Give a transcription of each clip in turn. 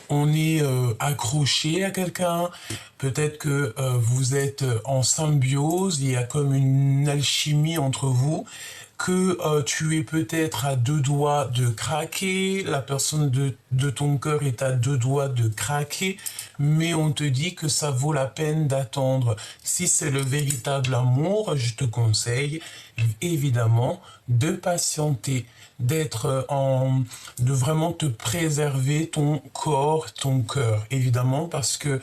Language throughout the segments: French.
on est accroché à quelqu'un, peut-être que vous êtes en symbiose, il y a comme une alchimie entre vous, que tu es peut-être à deux doigts de craquer, la personne de ton cœur est à deux doigts de craquer, mais on te dit que ça vaut la peine d'attendre. Si c'est le véritable amour, je te conseille évidemment de patienter, de vraiment te préserver ton corps, ton cœur, évidemment, parce que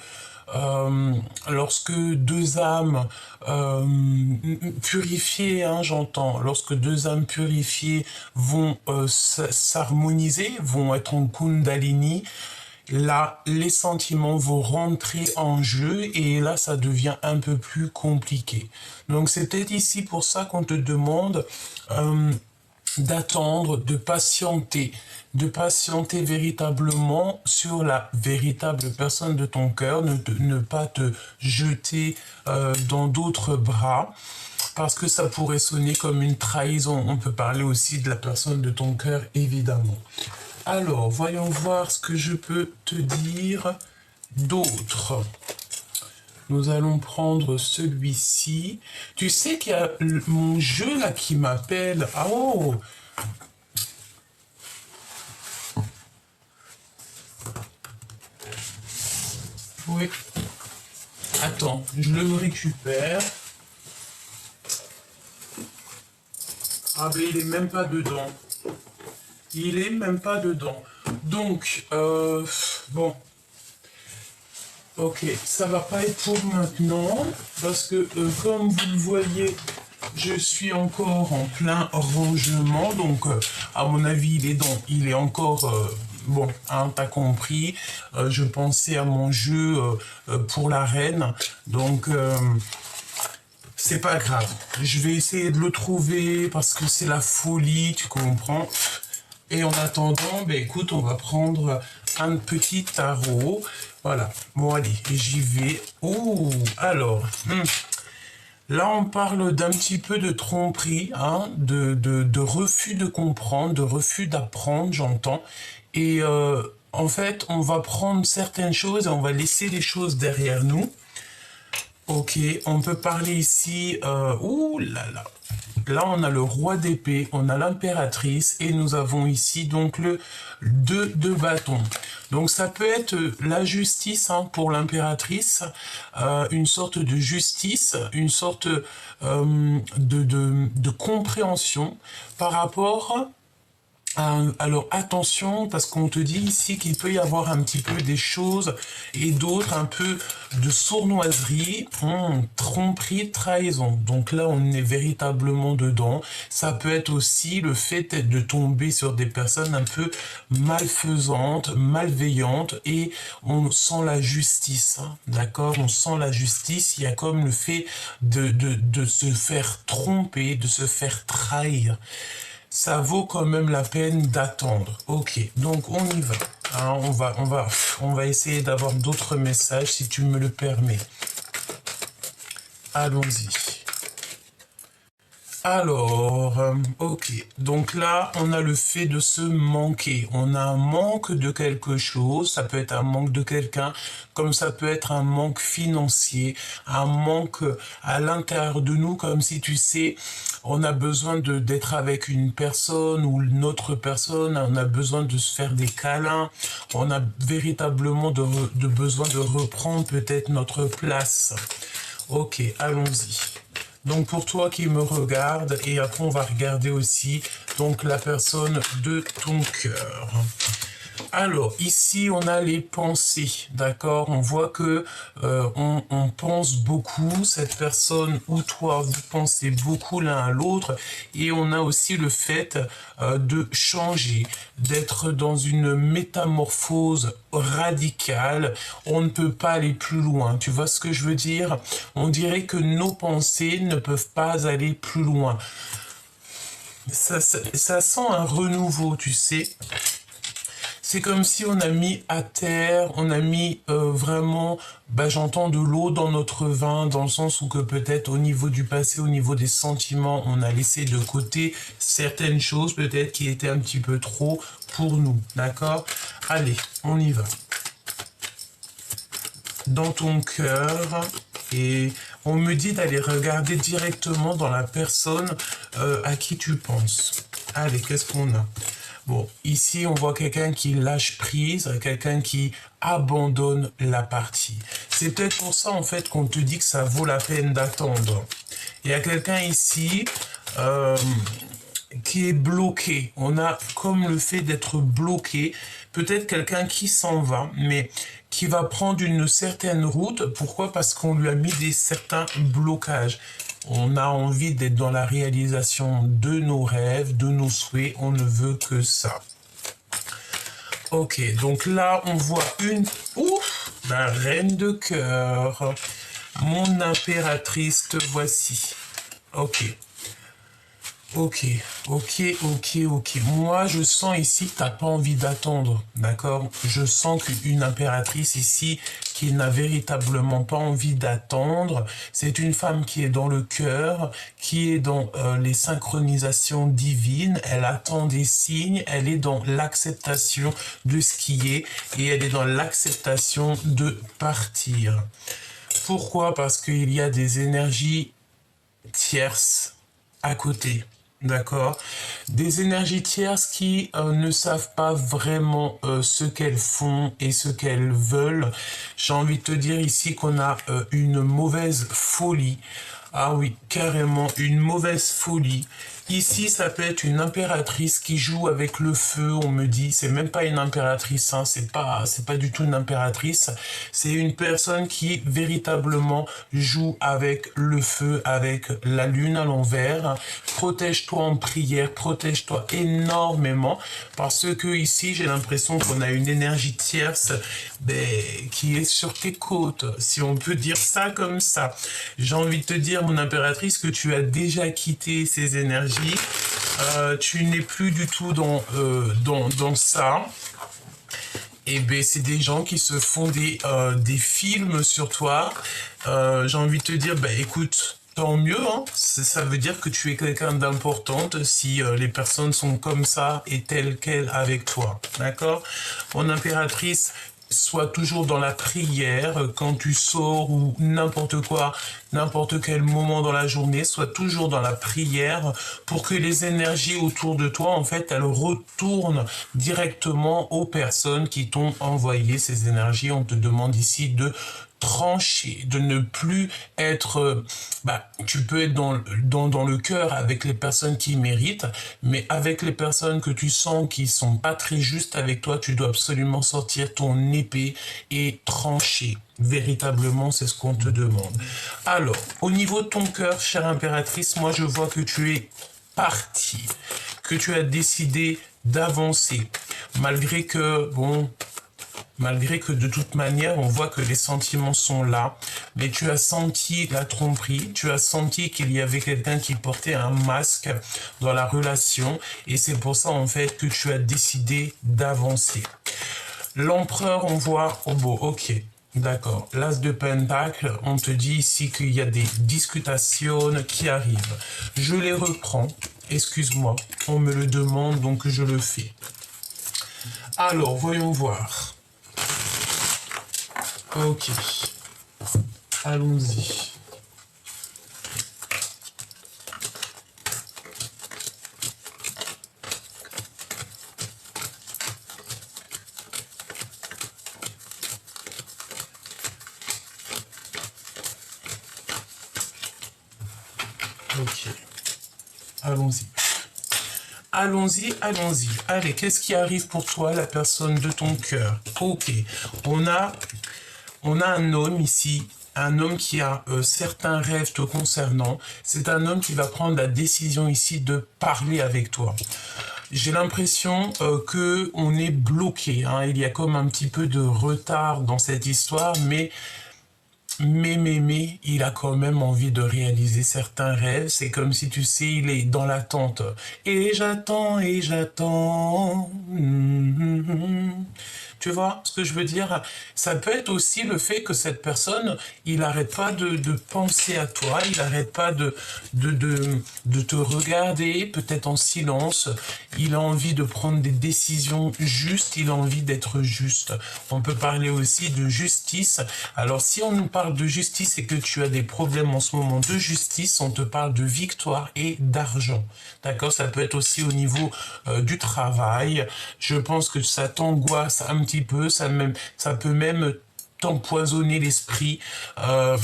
lorsque deux âmes purifiées, hein, j'entends, lorsque deux âmes purifiées vont s'harmoniser, vont être en Kundalini, là, les sentiments vont rentrer en jeu et là, ça devient un peu plus compliqué. Donc, c'est peut-être ici pour ça qu'on te demande d'attendre, de patienter véritablement sur la véritable personne de ton cœur, ne pas te jeter dans d'autres bras, parce que ça pourrait sonner comme une trahison. On peut parler aussi de la personne de ton cœur, évidemment. Alors, voyons voir ce que je peux te dire d'autre. Nous allons prendre celui-ci. Tu sais qu'il y a mon jeu là qui m'appelle. Ah oh! Oui. Attends, je le récupère. Ah mais il est même pas dedans. Il est même pas dedans. Donc, bon. Ok, ça va pas être pour maintenant, parce que comme vous le voyez, je suis encore en plein rangement, donc à mon avis il est encore, bon, hein, t'as compris, je pensais à mon jeu pour la reine, donc c'est pas grave, je vais essayer de le trouver, parce que c'est la folie, tu comprends. Et en attendant, ben écoute, on va prendre un petit tarot. Voilà. Bon, allez, j'y vais. Oh, alors. Là, on parle d'un petit peu de tromperie, hein, de refus de comprendre, de refus d'apprendre, j'entends. Et en fait, on va prendre certaines choses et on va laisser les choses derrière nous. Ok, on peut parler ici... ouh là là. Là, on a le roi d'épée, on a l'impératrice et nous avons ici donc le 2 de bâton. Donc ça peut être la justice, hein, pour l'impératrice, une sorte de justice, une sorte de compréhension par rapport... Alors attention, parce qu'on te dit ici qu'il peut y avoir un petit peu des choses et d'autres, un peu de sournoiserie, tromperie, trahison. Donc là, on est véritablement dedans. Ça peut être aussi le fait de tomber sur des personnes un peu malfaisantes, malveillantes, et on sent la justice, hein, d'accord? On sent la justice, il y a comme le fait de se faire tromper, de se faire trahir. Ça vaut quand même la peine d'attendre. Ok, donc on y va. Hein, on va essayer d'avoir d'autres messages si tu me le permets. Allons-y. Alors, ok. Donc là, on a le fait de se manquer. On a un manque de quelque chose. Ça peut être un manque de quelqu'un, comme ça peut être un manque financier, un manque à l'intérieur de nous, comme si tu sais, on a besoin d'être avec une personne ou une autre personne. On a besoin de se faire des câlins. On a véritablement de besoin de reprendre peut-être notre place. Ok, allons-y. Donc pour toi qui me regarde, et après on va regarder aussi donc la personne de ton cœur. Alors ici on a les pensées, d'accord? On voit que on pense beaucoup, cette personne ou toi vous pensez beaucoup l'un à l'autre, et on a aussi le fait de changer, d'être dans une métamorphose radicale. On ne peut pas aller plus loin, tu vois ce que je veux dire? On dirait que nos pensées ne peuvent pas aller plus loin. Ça sent un renouveau, tu sais. C'est comme si on a mis à terre, on a mis vraiment, j'entends de l'eau dans notre vin, dans le sens où que peut-être au niveau du passé, au niveau des sentiments, on a laissé de côté certaines choses peut-être qui étaient un petit peu trop pour nous, d'accord? Allez, on y va. dans ton cœur et on me dit d'aller regarder directement dans la personne à qui tu penses. Allez, qu'est-ce qu'on a? Bon, ici, on voit quelqu'un qui lâche prise, quelqu'un qui abandonne la partie. C'est peut-être pour ça, en fait, qu'on te dit que ça vaut la peine d'attendre. Il y a quelqu'un ici qui est bloqué. On a comme le fait d'être bloqué. Peut-être quelqu'un qui s'en va, mais qui va prendre une certaine route. Pourquoi? Parce qu'on lui a mis certains blocages. On a envie d'être dans la réalisation de nos rêves, de nos souhaits. On ne veut que ça. Ok, donc là, on voit la reine de cœur. Mon impératrice, te voici. Ok. Ok. Moi, je sens ici que tu n'as pas envie d'attendre, d'accord? Je sens qu'une impératrice ici qui n'a véritablement pas envie d'attendre, c'est une femme qui est dans le cœur, qui est dans les synchronisations divines, elle attend des signes, elle est dans l'acceptation de ce qui est et elle est dans l'acceptation de partir. Pourquoi? Parce qu'il y a des énergies tierces à côté. D'accord. Des énergies tierces qui ne savent pas vraiment ce qu'elles font et ce qu'elles veulent. J'ai envie de te dire ici qu'on a une mauvaise folie. Ah oui, carrément, une mauvaise folie. Ici, ça peut être une impératrice qui joue avec le feu, on me dit. C'est même pas une impératrice, hein, c'est pas du tout une impératrice. C'est une personne qui véritablement joue avec le feu, avec la lune à l'envers. Protège-toi en prière, protège-toi énormément. Parce que ici, j'ai l'impression qu'on a une énergie tierce qui est sur tes côtes, si on peut dire ça comme ça. J'ai envie de te dire, mon impératrice, que tu as déjà quitté ces énergies. Tu n'es plus du tout dans ça. Et ben c'est des gens qui se font des films sur toi. J'ai envie de te dire, écoute, tant mieux, hein. Ça veut dire que tu es quelqu'un d'importante si les personnes sont comme ça et telles quelles avec toi. D'accord? Mon impératrice, sois toujours dans la prière quand tu sors ou n'importe quoi, n'importe quel moment dans la journée, sois toujours dans la prière pour que les énergies autour de toi, en fait, elles retournent directement aux personnes qui t'ont envoyé ces énergies. On te demande ici de trancher, de ne plus être... tu peux être dans le cœur avec les personnes qui méritent, mais avec les personnes que tu sens qui sont pas très justes avec toi, tu dois absolument sortir ton épée et trancher. Véritablement, c'est ce qu'on te demande. Alors, au niveau de ton cœur, chère impératrice, moi je vois que tu es partie, que tu as décidé d'avancer, malgré que de toute manière, on voit que les sentiments sont là, mais tu as senti la tromperie, tu as senti qu'il y avait quelqu'un qui portait un masque dans la relation, et c'est pour ça en fait que tu as décidé d'avancer. L'empereur, on voit, ok, d'accord, l'as de pentacle, on te dit ici qu'il y a des discutations qui arrivent. Je les reprends, excuse-moi, on me le demande, donc je le fais. Alors, voyons voir. Ok, allons-y. Ok, allons-y. Allons-y. Allez, qu'est-ce qui arrive pour toi, la personne de ton cœur? Ok, on a un homme ici, un homme qui a certains rêves te concernant. C'est un homme qui va prendre la décision ici de parler avec toi. J'ai l'impression que on est bloqué, hein. Il y a comme un petit peu de retard dans cette histoire, mais mais, il a quand même envie de réaliser certains rêves. C'est comme si, tu sais, il est dans l'attente. Et j'attends, et j'attends. Tu vois ce que je veux dire? Ça peut être aussi le fait que cette personne, il n'arrête pas de penser à toi, il n'arrête pas de te regarder, peut-être en silence. Il a envie de prendre des décisions justes, il a envie d'être juste. On peut parler aussi de justice. Alors, si on nous parle de justice et que tu as des problèmes en ce moment de justice, on te parle de victoire et d'argent. D'accord? Ça peut être aussi au niveau du travail. Je pense que ça t'angoisse un petit peu, ça peut même t'empoisonner l'esprit.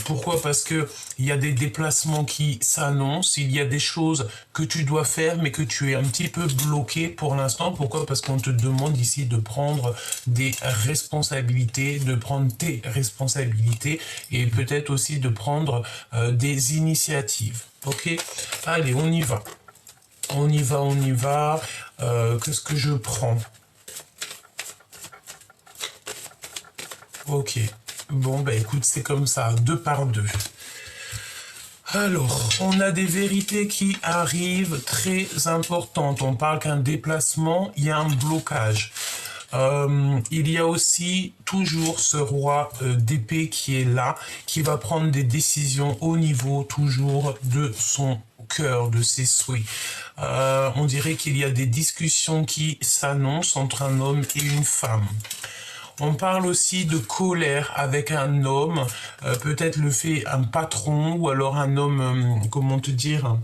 Pourquoi? Parce que il y a des déplacements qui s'annoncent, il y a des choses que tu dois faire, mais que tu es un petit peu bloqué pour l'instant. Pourquoi? Parce qu'on te demande ici de prendre des responsabilités, de prendre tes responsabilités et peut-être aussi de prendre des initiatives. Ok? Allez, on y va. On y va, on y va. Qu'est-ce que je prends? Ok. Bon, bah écoute, c'est comme ça, 2 par 2. Alors, on a des vérités qui arrivent très importantes. On parle qu'un déplacement, il y a un blocage. Il y a aussi toujours ce roi d'épée qui est là, qui va prendre des décisions au niveau toujours de son cœur, de ses souhaits. On dirait qu'il y a des discussions qui s'annoncent entre un homme et une femme. On parle aussi de colère avec un homme, peut-être le fait un patron ou alors un homme, comment te dire,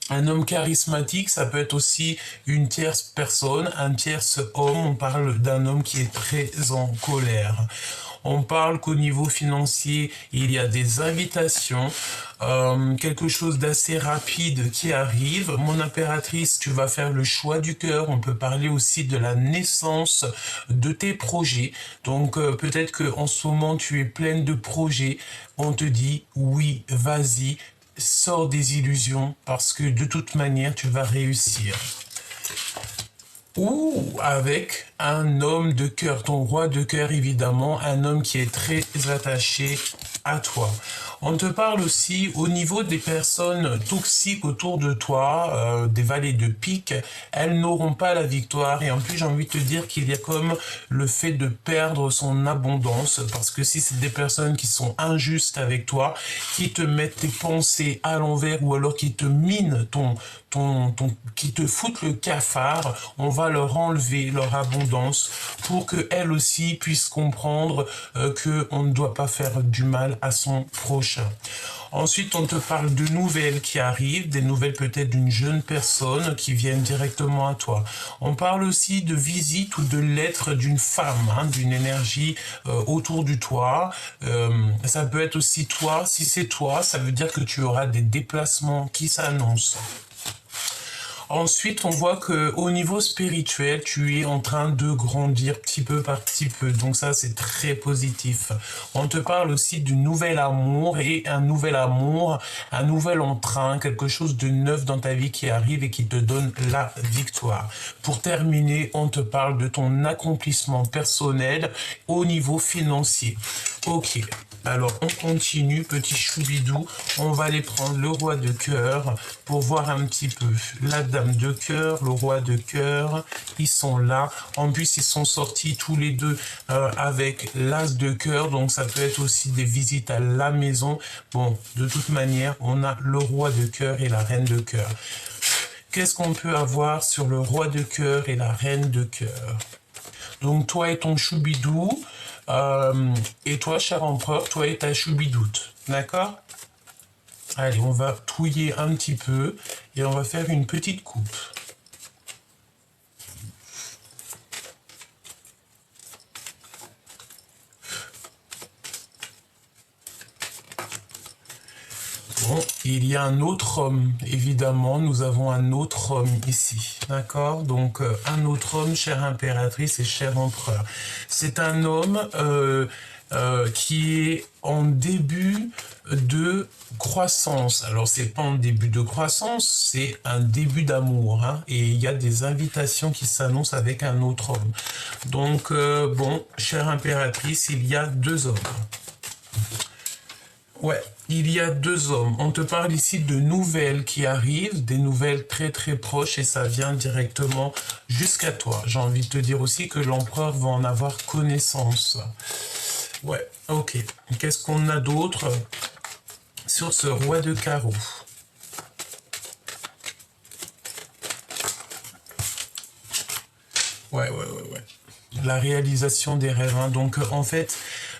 un homme charismatique. Ça peut être aussi une tierce personne, un tierce homme. On parle d'un homme qui est très en colère. On parle qu'au niveau financier, il y a des invitations, quelque chose d'assez rapide qui arrive. Mon impératrice, tu vas faire le choix du cœur. On peut parler aussi de la naissance de tes projets. Donc peut-être qu'en ce moment, tu es pleine de projets. On te dit, oui, vas-y, sors des illusions parce que de toute manière, tu vas réussir. Ou avec un homme de cœur, ton roi de cœur évidemment, un homme qui est très attaché à toi. On te parle aussi au niveau des personnes toxiques autour de toi, des vallées de pique, elles n'auront pas la victoire. Et en plus, j'ai envie de te dire qu'il y a comme le fait de perdre son abondance, parce que si c'est des personnes qui sont injustes avec toi, qui te mettent tes pensées à l'envers ou alors qui te minent qui te foutent le cafard, on va leur enlever leur abondance pour qu'elles aussi puissent comprendre qu'on ne doit pas faire du mal à son prochain. Ensuite, on te parle de nouvelles qui arrivent, des nouvelles peut-être d'une jeune personne qui viennent directement à toi. On parle aussi de visite ou de lettres d'une femme, d'une énergie autour du toi. Ça peut être aussi toi. Si c'est toi, ça veut dire que tu auras des déplacements qui s'annoncent. Ensuite, on voit que au niveau spirituel, tu es en train de grandir petit peu par petit peu. Donc ça, c'est très positif. On te parle aussi du nouvel amour et un nouvel amour, un nouvel entrain, quelque chose de neuf dans ta vie qui arrive et qui te donne la victoire. Pour terminer, on te parle de ton accomplissement personnel au niveau financier. Ok. Alors, on continue, petit choubidou. On va aller prendre le roi de cœur pour voir un petit peu la dame de cœur, le roi de cœur. Ils sont là. En plus, ils sont sortis tous les deux avec l'as de cœur. Donc, ça peut être aussi des visites à la maison. Bon, de toute manière, on a le roi de cœur et la reine de cœur. Qu'est-ce qu'on peut avoir sur le roi de cœur et la reine de cœur? Donc, toi et ton choubidou. Et toi, cher empereur, toi et ta choubidoute. D'accord? Allez, on va touiller un petit peu et on va faire une petite coupe. Bon, il y a un autre homme, évidemment, nous avons un autre homme ici, d'accord? Donc, un autre homme, chère impératrice et cher empereur. C'est un homme qui est en début de croissance. Alors, c'est pas un début de croissance, c'est un début d'amour, et il y a des invitations qui s'annoncent avec un autre homme. Donc, bon, chère impératrice, il y a 2 hommes. Ouais, il y a deux hommes. On te parle ici de nouvelles qui arrivent, des nouvelles très très proches et ça vient directement jusqu'à toi. J'ai envie de te dire aussi que l'empereur va en avoir connaissance. Ouais, ok. Qu'est-ce qu'on a d'autre sur ce roi de carreau? Ouais. La réalisation des rêves, hein. Donc, en fait,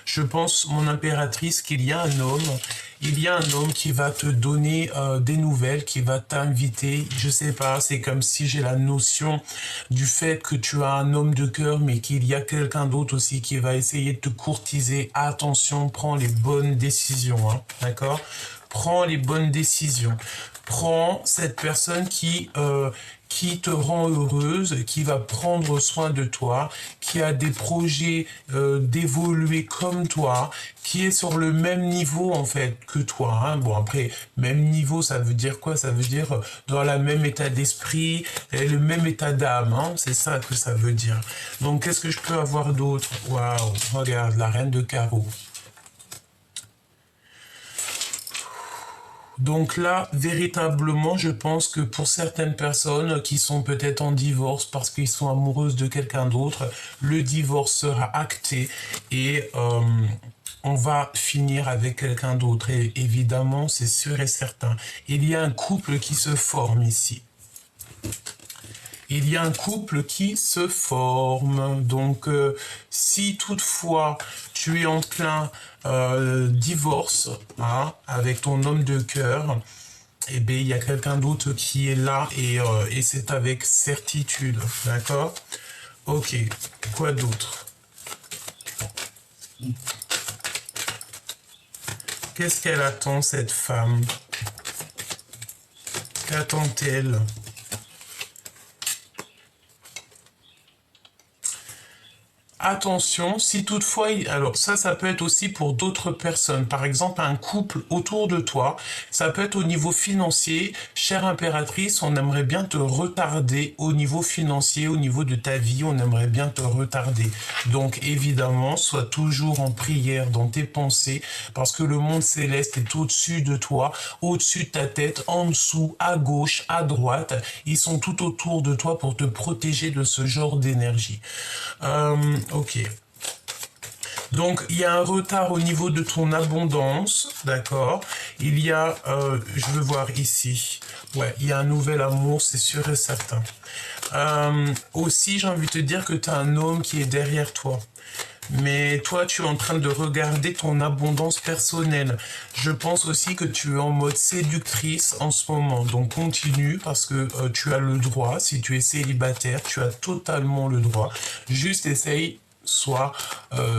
je pense, mon impératrice, qu'il y a un homme, il y a un homme qui va te donner des nouvelles, qui va t'inviter, je sais pas, c'est comme si j'ai la notion du fait que tu as un homme de cœur, mais qu'il y a quelqu'un d'autre aussi qui va essayer de te courtiser. Attention, prends les bonnes décisions, hein, d'accord? Prends les bonnes décisions. Prends cette personne qui te rend heureuse, qui va prendre soin de toi, qui a des projets d'évoluer comme toi, qui est sur le même niveau en fait que toi, hein. Bon après, même niveau, ça veut dire quoi? Ça veut dire dans le même état d'esprit et le même état d'âme, hein. C'est ça que ça veut dire. Donc qu'est-ce que je peux avoir d'autre? Waouh, regarde, la reine de carreau. Donc là, véritablement, je pense que pour certaines personnes qui sont peut-être en divorce parce qu'ils sont amoureuses de quelqu'un d'autre, le divorce sera acté et on va finir avec quelqu'un d'autre. Et évidemment, c'est sûr et certain. Il y a un couple qui se forme ici. Il y a un couple qui se forme. Donc, si toutefois tu es en plein divorce, hein, avec ton homme de cœur, eh bien, il y a quelqu'un d'autre qui est là et c'est avec certitude. D'accord? Ok. Quoi d'autre? Qu'est-ce qu'elle attend, cette femme? Qu'attend-elle? Attention, si toutefois, alors ça peut être aussi pour d'autres personnes, par exemple un couple autour de toi, ça peut être au niveau financier, chère impératrice, on aimerait bien te retarder au niveau financier, au niveau de ta vie, on aimerait bien te retarder. Donc évidemment, sois toujours en prière dans tes pensées, parce que le monde céleste est au-dessus de toi, au-dessus de ta tête, en dessous, à gauche, à droite, ils sont tout autour de toi pour te protéger de ce genre d'énergie. Ok. Donc, il y a un retard au niveau de ton abondance, d'accord? Il y a, je veux voir ici, ouais, il y a un nouvel amour, c'est sûr et certain. Aussi, j'ai envie de te dire que tu as un homme qui est derrière toi. Mais toi, tu es en train de regarder ton abondance personnelle. Je pense aussi que tu es en mode séductrice en ce moment. Donc continue parce que tu as le droit. Si tu es célibataire, tu as totalement le droit. Juste essaye, sois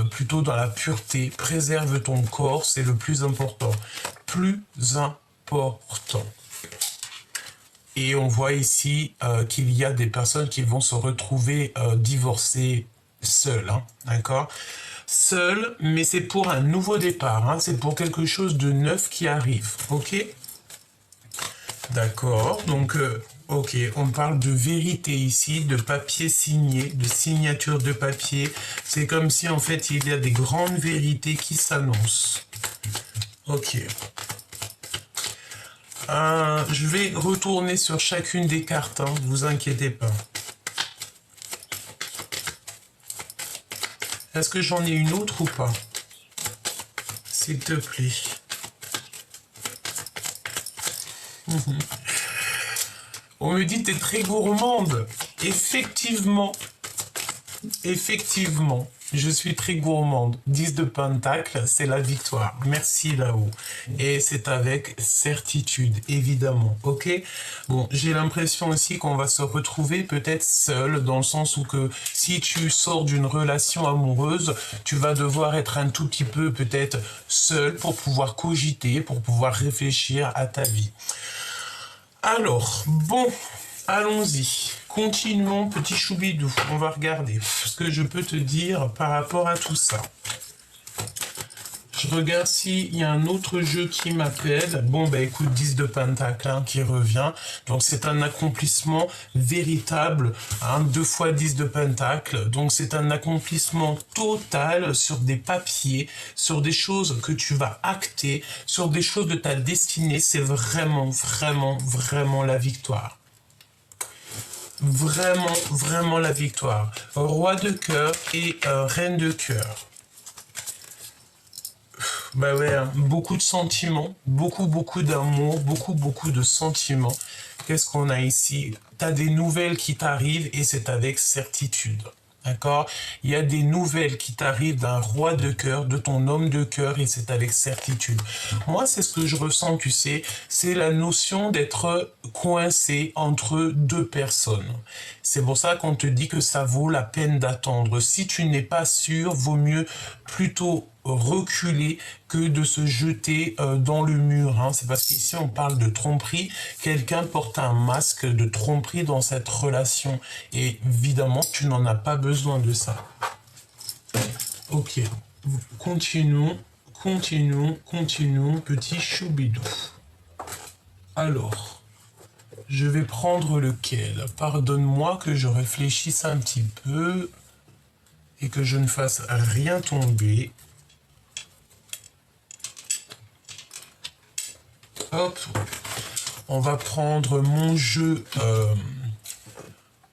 plutôt dans la pureté. Préserve ton corps, c'est le plus important. Plus important. Et on voit ici qu'il y a des personnes qui vont se retrouver divorcées seules, hein, d'accord? Seules, mais c'est pour un nouveau départ, hein, c'est pour quelque chose de neuf qui arrive, ok? D'accord, donc, ok, on parle de vérité ici, de papier signé, de signature de papier. C'est comme si, en fait, il y a des grandes vérités qui s'annoncent. Ok. Je vais retourner sur chacune des cartes, hein, vous inquiétez pas. Est-ce que j'en ai une autre ou pas? S'il te plaît. On me dit que tu es très gourmande. Effectivement. Effectivement. Je suis très gourmande. 10 de pentacle, c'est la victoire. Merci là-haut. Et c'est avec certitude, évidemment. Ok? Bon, j'ai l'impression aussi qu'on va se retrouver peut-être seul, dans le sens où que si tu sors d'une relation amoureuse, tu vas devoir être un tout petit peu peut-être seul pour pouvoir cogiter, pour pouvoir réfléchir à ta vie. Alors, bon, allons-y. Continuons, petit choubidou. On va regarder ce que je peux te dire par rapport à tout ça. Je regarde s'il y a un autre jeu qui m'appelle. Bon, bah écoute, 10 de pentacle hein, qui revient. Donc c'est un accomplissement véritable. Hein, 2 fois 10 de pentacle. Donc c'est un accomplissement total sur des papiers, sur des choses que tu vas acter, sur des choses de ta destinée. C'est vraiment, vraiment, vraiment la victoire. Vraiment, vraiment la victoire. Roi de cœur et reine de cœur. Bah ouais, hein, beaucoup de sentiments, beaucoup d'amour, beaucoup de sentiments. Qu'est-ce qu'on a ici? Tu as des nouvelles qui t'arrivent et c'est avec certitude. D'accord? Il y a des nouvelles qui t'arrivent d'un roi de cœur, de ton homme de cœur, et c'est avec certitude. Moi, c'est ce que je ressens, tu sais, c'est la notion d'être coincé entre deux personnes. C'est pour ça qu'on te dit que ça vaut la peine d'attendre. Si tu n'es pas sûr, vaut mieux plutôt reculer que de se jeter dans le mur. Hein. C'est parce qu'ici on parle de tromperie. Quelqu'un porte un masque de tromperie dans cette relation. Et évidemment, tu n'en as pas besoin de ça. Ok, continuons, petit choubidou. Alors, je vais prendre lequel? Pardonne-moi que je réfléchisse un petit peu et que je ne fasse rien tomber. Hop, on va prendre mon jeu,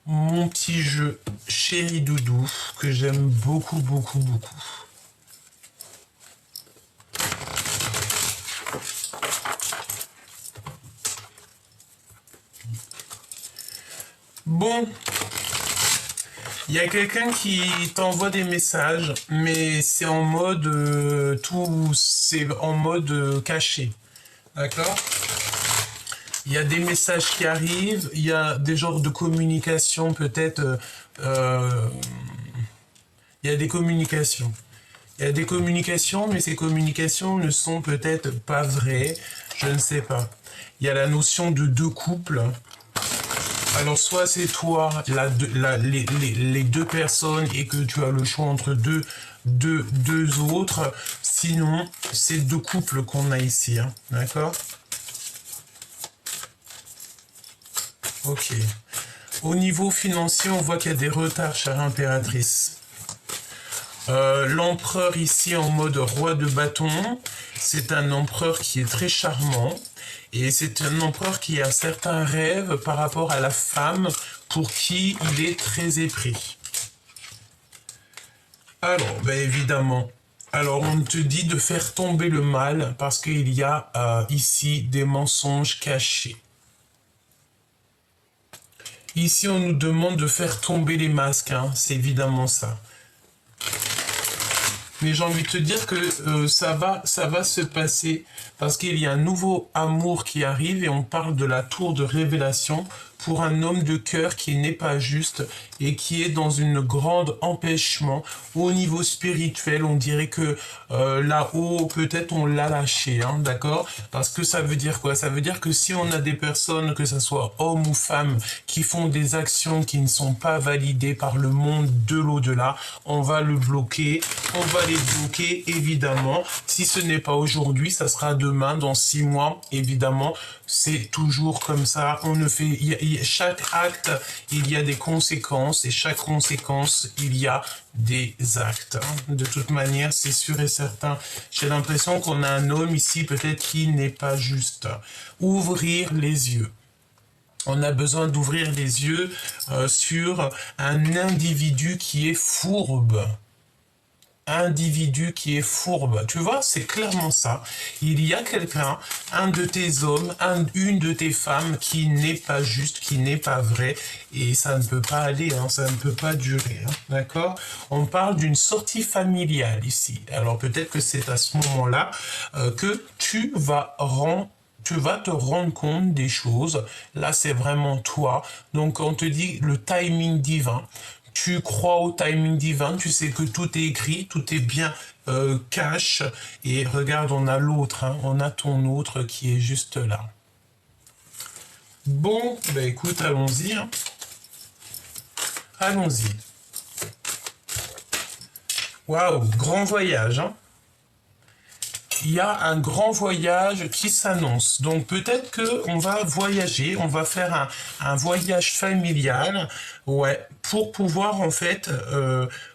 mon petit jeu Chéri Doudou, que j'aime beaucoup. Bon, il y a quelqu'un qui t'envoie des messages, mais c'est en mode c'est en mode caché. D'accord? Il y a des messages qui arrivent, il y a des genres de communication peut-être. Il y a des communications. Il y a des communications, mais ces communications ne sont peut-être pas vraies. Je ne sais pas. Il y a la notion de deux couples. Alors soit c'est toi, les deux personnes, et que tu as le choix entre deux autres. Sinon, c'est deux couples qu'on a ici. Hein. D'accord? Ok. Au niveau financier, on voit qu'il y a des retards, chère impératrice. L'empereur ici en mode roi de bâton, c'est un empereur qui est très charmant. Et c'est un empereur qui a certains rêves par rapport à la femme pour qui il est très épris. Alors, ben évidemment, alors on te dit de faire tomber le mal parce qu'il y a ici des mensonges cachés. Ici, on nous demande de faire tomber les masques, hein, c'est évidemment ça. Mais j'ai envie de te dire que ça va se passer parce qu'il y a un nouveau amour qui arrive et on parle de la tour de révélation pour un homme de cœur qui n'est pas juste et qui est dans une grande empêchement. Au niveau spirituel, on dirait que là-haut, peut-être on l'a lâché, hein, d'accord? Parce que ça veut dire quoi? Ça veut dire que si on a des personnes, que ce soit hommes ou femmes, qui font des actions qui ne sont pas validées par le monde de l'au-delà, on va le bloquer, on va les bloquer, évidemment. Si ce n'est pas aujourd'hui, ça sera demain, dans 6 mois, évidemment. C'est toujours comme ça. On ne fait, chaque acte, il y a des conséquences et chaque conséquence, il y a des actes. De toute manière, c'est sûr et certain. J'ai l'impression qu'on a un homme ici, peut-être qui n'est pas juste. Ouvrir les yeux. On a besoin d'ouvrir les yeux sur un individu qui est fourbe. Individu qui est fourbe. Tu vois, c'est clairement ça. Il y a quelqu'un, un de tes hommes, une de tes femmes qui n'est pas juste, qui n'est pas vrai, et ça ne peut pas aller, hein, ça ne peut pas durer. Hein, d'accord? On parle d'une sortie familiale ici. Alors peut-être que c'est à ce moment-là que tu vas te rendre compte des choses. Là, c'est vraiment toi. Donc, on te dit le timing divin. Tu crois au timing divin, tu sais que tout est écrit, tout est bien cash. Et regarde, on a l'autre, hein, on a ton autre qui est juste là. Bon, ben écoute, allons-y. Hein. Allons-y. Waouh, grand voyage. Hein. il y a un grand voyage qui s'annonce. Donc peut-être que on va voyager, on va faire un voyage familial, ouais, pour pouvoir en fait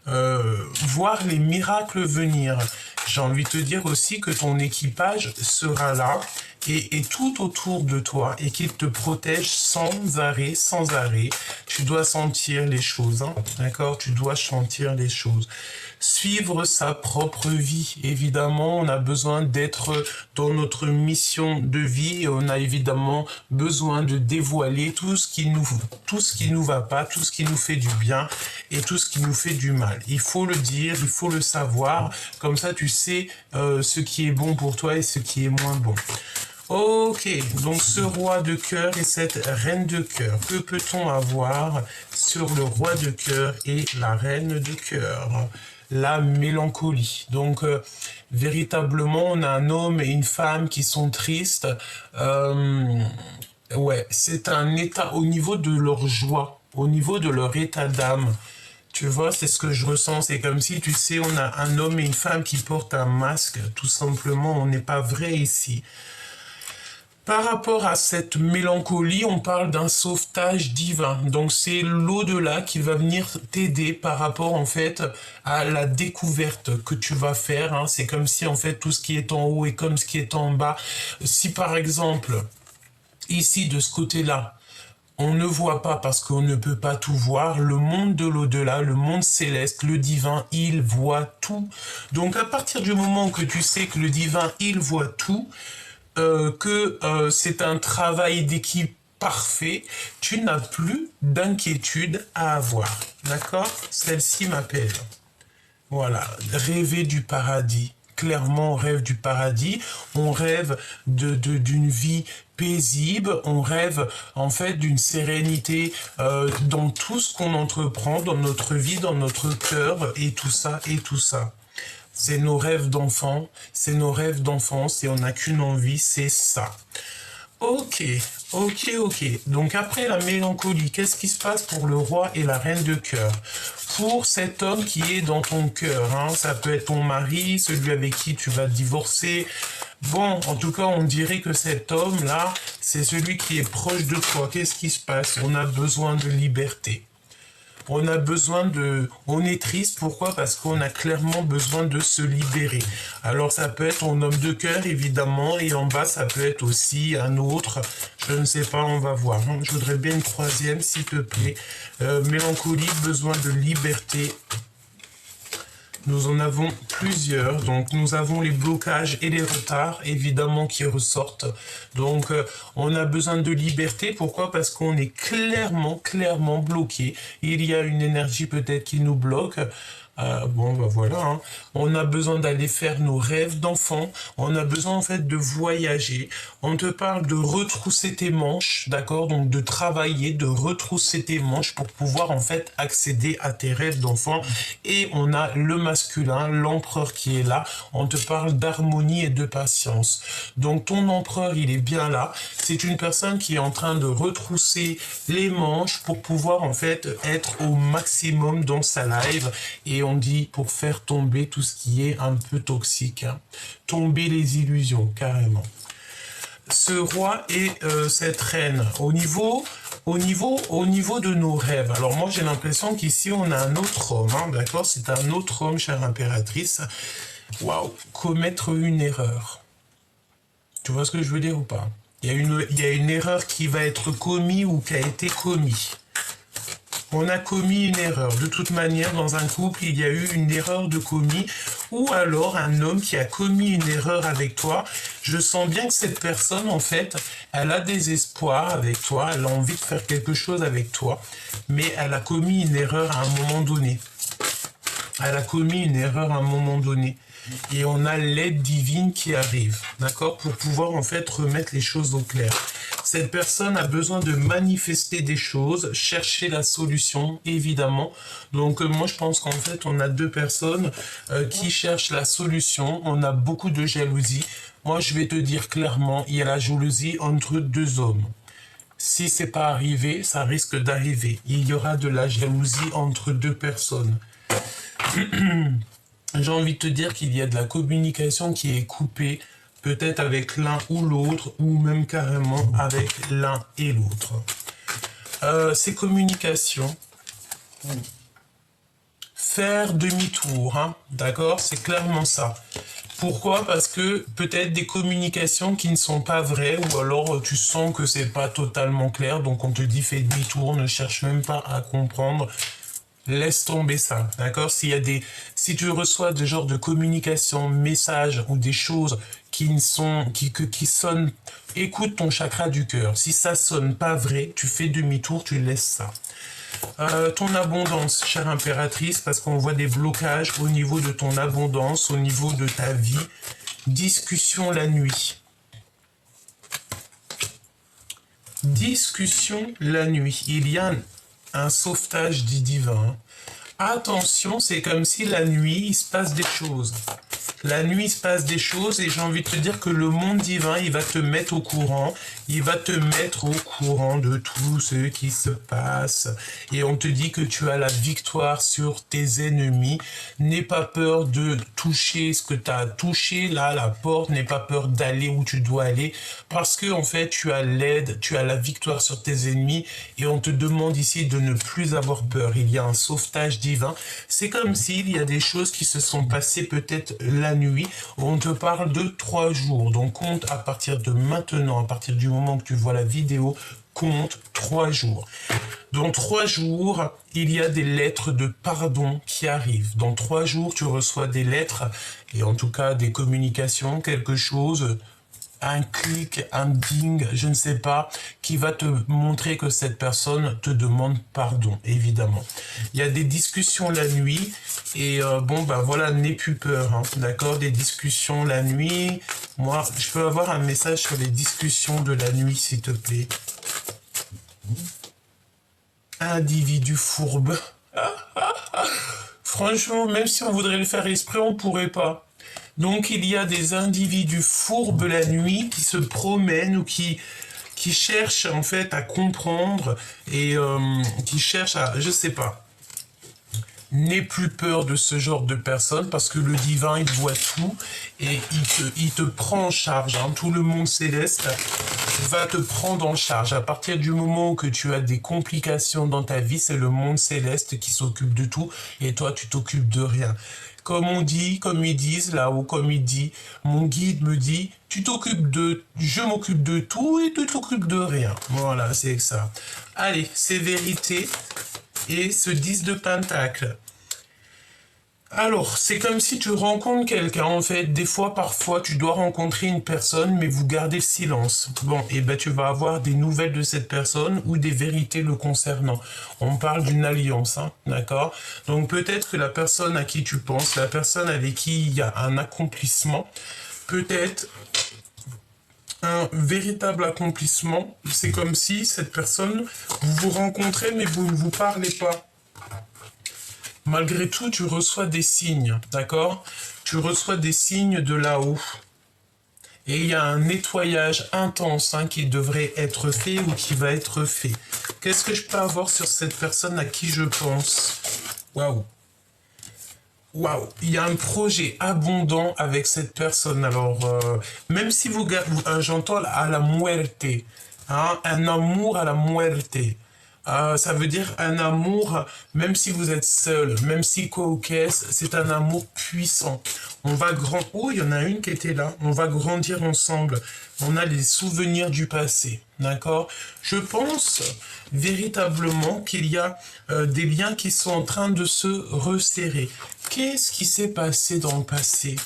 voir les miracles venir. J'ai envie de te dire aussi que ton équipage sera là et tout autour de toi et qu'il te protège sans arrêt, sans arrêt. Tu dois sentir les choses, hein, d'accord? Tu dois sentir les choses. Suivre sa propre vie. Évidemment, on a besoin d'être dans notre mission de vie et on a évidemment besoin de dévoiler tout ce qui nous va pas, tout ce qui nous fait du bien et tout ce qui nous fait du mal. Il faut le dire, il faut le savoir. Comme ça, tu sais ce qui est bon pour toi et ce qui est moins bon. Ok, donc ce roi de cœur et cette reine de cœur, que peut-on avoir sur le roi de cœur et la reine de cœur? La mélancolie. Donc, véritablement, on a un homme et une femme qui sont tristes. Ouais, c'est un état au niveau de leur joie, au niveau de leur état d'âme. Tu vois, c'est ce que je ressens. C'est comme si, tu sais, on a un homme et une femme qui portent un masque. Tout simplement, on n'est pas vrai ici. Par rapport à cette mélancolie, on parle d'un sauvetage divin. Donc c'est l'au-delà qui va venir t'aider par rapport en fait à la découverte que tu vas faire, hein. C'est comme si en fait tout ce qui est en haut est comme ce qui est en bas. Si par exemple, ici de ce côté-là, on ne voit pas parce qu'on ne peut pas tout voir. Le monde de l'au-delà, le monde céleste, le divin, il voit tout. Donc à partir du moment que tu sais que le divin, il voit tout, c'est un travail d'équipe parfait, tu n'as plus d'inquiétude à avoir. D'accord? Celle-ci m'appelle. Voilà, rêver du paradis. Clairement, on rêve du paradis, on rêve d'une vie paisible, on rêve en fait d'une sérénité dans tout ce qu'on entreprend, dans notre vie, dans notre cœur, et tout ça, et tout ça. C'est nos rêves d'enfants, c'est nos rêves d'enfance et on n'a qu'une envie, c'est ça. Ok, ok. Donc après la mélancolie, qu'est-ce qui se passe pour le roi et la reine de cœur? Pour cet homme qui est dans ton cœur, hein, ça peut être ton mari, celui avec qui tu vas divorcer. Bon, en tout cas, on dirait que cet homme-là, c'est celui qui est proche de toi. Qu'est-ce qui se passe? On a besoin de liberté. On a besoin de... On est triste, pourquoi? Parce qu'on a clairement besoin de se libérer. Alors ça peut être ton homme de cœur, évidemment, et en bas, ça peut être aussi un autre. Je ne sais pas, on va voir. Je voudrais bien une troisième, s'il te plaît. Mélancolie, besoin de liberté. Nous en avons plusieurs, donc nous avons les blocages et les retards, évidemment, qui ressortent. Donc, on a besoin de liberté. Pourquoi? Parce qu'on est clairement bloqué. Il y a une énergie peut-être qui nous bloque. Bon, ben voilà, hein. On a besoin d'aller faire nos rêves d'enfant. On a besoin, en fait, de voyager. On te parle de retrousser tes manches, d'accord? Donc, de travailler, de retrousser tes manches pour pouvoir, en fait, accéder à tes rêves d'enfant. Et on a le masculin, l'empereur qui est là. On te parle d'harmonie et de patience. Donc, ton empereur, il est bien là. C'est une personne qui est en train de retrousser les manches pour pouvoir, en fait, être au maximum dans sa live. Et on dit pour faire tomber tout ce qui est un peu toxique, hein. Tomber les illusions, carrément. Ce roi et cette reine, au niveau de nos rêves. Alors moi j'ai l'impression qu'ici on a un autre homme, hein, d'accord? C'est un autre homme, chère impératrice. Waouh, commettre une erreur. Tu vois ce que je veux dire ou pas? Il y a une erreur qui va être commise ou qui a été commise. On a commis une erreur. De toute manière, dans un couple, il y a eu une erreur de commis, ou alors un homme qui a commis une erreur avec toi. Je sens bien que cette personne, en fait, elle a des espoirs avec toi, elle a envie de faire quelque chose avec toi, mais elle a commis une erreur à un moment donné. Elle a commis une erreur à un moment donné. Et on a l'aide divine qui arrive, d'accord, pour pouvoir en fait remettre les choses au clair. Cette personne a besoin de manifester des choses, chercher la solution, évidemment. Donc moi je pense qu'en fait on a deux personnes qui cherchent la solution. On a beaucoup de jalousie. Moi je vais te dire clairement, il y a la jalousie entre deux hommes. Si c'est pas arrivé, ça risque d'arriver. Il y aura de la jalousie entre deux personnes. j'ai envie de te dire qu'il y a de la communication qui est coupée, peut-être avec l'un ou l'autre, ou même carrément avec l'un et l'autre. Ces communications, faire demi-tour, hein, d'accord? C'est clairement ça. Pourquoi? Parce que peut-être des communications qui ne sont pas vraies, ou alors tu sens que c'est pas totalement clair, donc on te dit fais demi-tour, ne cherche même pas à comprendre. Laisse tomber ça, d'accord? Si tu reçois des genres de communication, messages ou des choses qui sonnent, écoute ton chakra du cœur. Si ça sonne pas vrai, tu fais demi-tour, tu laisses ça. Ton abondance, chère impératrice, parce qu'on voit des blocages au niveau de ton abondance, au niveau de ta vie. Discussion la nuit. Discussion la nuit. Il y a un sauvetage dit divin. Attention, c'est comme si la nuit, il se passe des choses. La nuit, il se passe des choses et j'ai envie de te dire que le monde divin, il va te mettre au courant. Il va te mettre au courant de tout ce qui se passe. Et on te dit que tu as la victoire sur tes ennemis. N'aie pas peur de toucher ce que tu as touché, là, la porte. N'aie pas peur d'aller où tu dois aller. Parce que, en fait, tu as l'aide, tu as la victoire sur tes ennemis. Et on te demande ici de ne plus avoir peur. Il y a un sauvetage divin. C'est comme s'il y a des choses qui se sont passées peut-être la nuit. On te parle de 3 jours. Donc, compte à partir de maintenant, à partir du moment que tu vois la vidéo, compte 3 jours. Dans 3 jours, il y a des lettres de pardon qui arrivent. Dans 3 jours, tu reçois des lettres, et en tout cas des communications, quelque chose, un clic, un ding, je ne sais pas, qui va te montrer que cette personne te demande pardon, évidemment. Il y a des discussions la nuit, et bon, ben voilà, n'aie plus peur, hein, d'accord? Des discussions la nuit. Moi, je peux avoir un message sur les discussions de la nuit, s'il te plaît. Individu fourbe. Franchement, même si on voudrait le faire exprès, on pourrait pas. Donc il y a des individus fourbes la nuit qui se promènent ou qui cherchent en fait à comprendre et qui cherchent à, je sais pas. N'aie plus peur de ce genre de personnes parce que le divin il voit tout et il te prend en charge. Hein. Tout le monde céleste va te prendre en charge. À partir du moment où que tu as des complications dans ta vie, c'est le monde céleste qui s'occupe de tout et toi tu t'occupes de rien. Comme on dit, comme ils disent là-haut, comme il dit, mon guide me dit, je m'occupe de tout et tu t'occupes de rien. Voilà, c'est ça. Allez, c'est vérité. Et ce 10 de pentacle. Alors, c'est comme si tu rencontres quelqu'un, en fait. Des fois, parfois, tu dois rencontrer une personne, mais vous gardez le silence. Bon, et ben tu vas avoir des nouvelles de cette personne ou des vérités le concernant. On parle d'une alliance, hein, d'accord? Donc peut-être que la personne à qui tu penses, la personne avec qui il y a un accomplissement, peut-être un véritable accomplissement. C'est comme si cette personne, vous vous rencontrez, mais vous ne vous parlez pas. Malgré tout, tu reçois des signes, d'accord? Tu reçois des signes de là-haut. Et il y a un nettoyage intense hein, qui devrait être fait ou qui va être fait. Qu'est-ce que je peux avoir sur cette personne à qui je pense? Waouh! Waouh! Il y a un projet abondant avec cette personne. Alors, même si j'entends à la muerte, hein, un amour à la muerte. Ça veut dire un amour, même si vous êtes seul, même si co-caisse, c'est un amour puissant. On va grandir. Oh, il y en a une qui était là. On va grandir ensemble. On a les souvenirs du passé. D'accord? Je pense véritablement qu'il y a des liens qui sont en train de se resserrer. Qu'est-ce qui s'est passé dans le passé?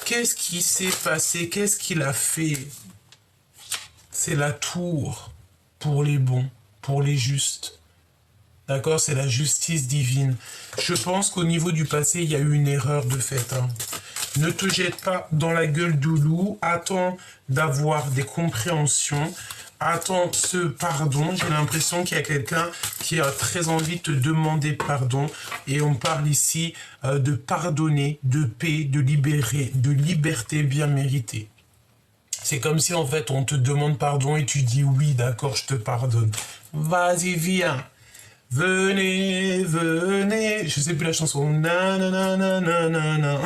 Qu'est-ce qui s'est passé? Qu'est-ce qu'il a fait? C'est la tour pour les bons. Pour les justes. D'accord? C'est la justice divine. Je pense qu'au niveau du passé, il y a eu une erreur de fait. Hein. Ne te jette pas dans la gueule du loup. Attends d'avoir des compréhensions. Attends ce pardon. J'ai l'impression qu'il y a quelqu'un qui a très envie de te demander pardon. Et on parle ici de pardonner, de paix, de libérer, de liberté bien méritée. C'est comme si en fait on te demande pardon et tu dis oui, d'accord, je te pardonne. Vas-y, viens. Venez, venez, je sais plus la chanson. Nananana.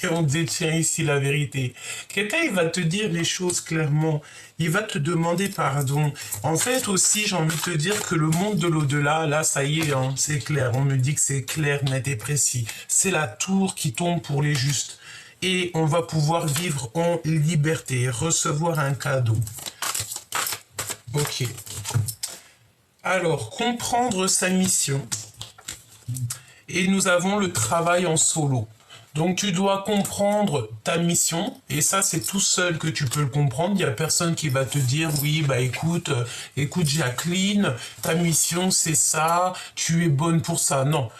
Et on détient ici la vérité. Quelqu'un, il va te dire les choses clairement. Il va te demander pardon. En fait aussi, j'ai envie de te dire que le monde de l'au-delà, là, ça y est, hein, c'est clair. On me dit que c'est clair, net et précis. C'est la tour qui tombe pour les justes. Et on va pouvoir vivre en liberté, recevoir un cadeau. Ok. Alors, comprendre sa mission. Et nous avons le travail en solo. Donc tu dois comprendre ta mission, et ça c'est tout seul que tu peux le comprendre. Il n'y a personne qui va te dire oui bah écoute Jacqueline, ta mission c'est ça, tu es bonne pour ça. Non,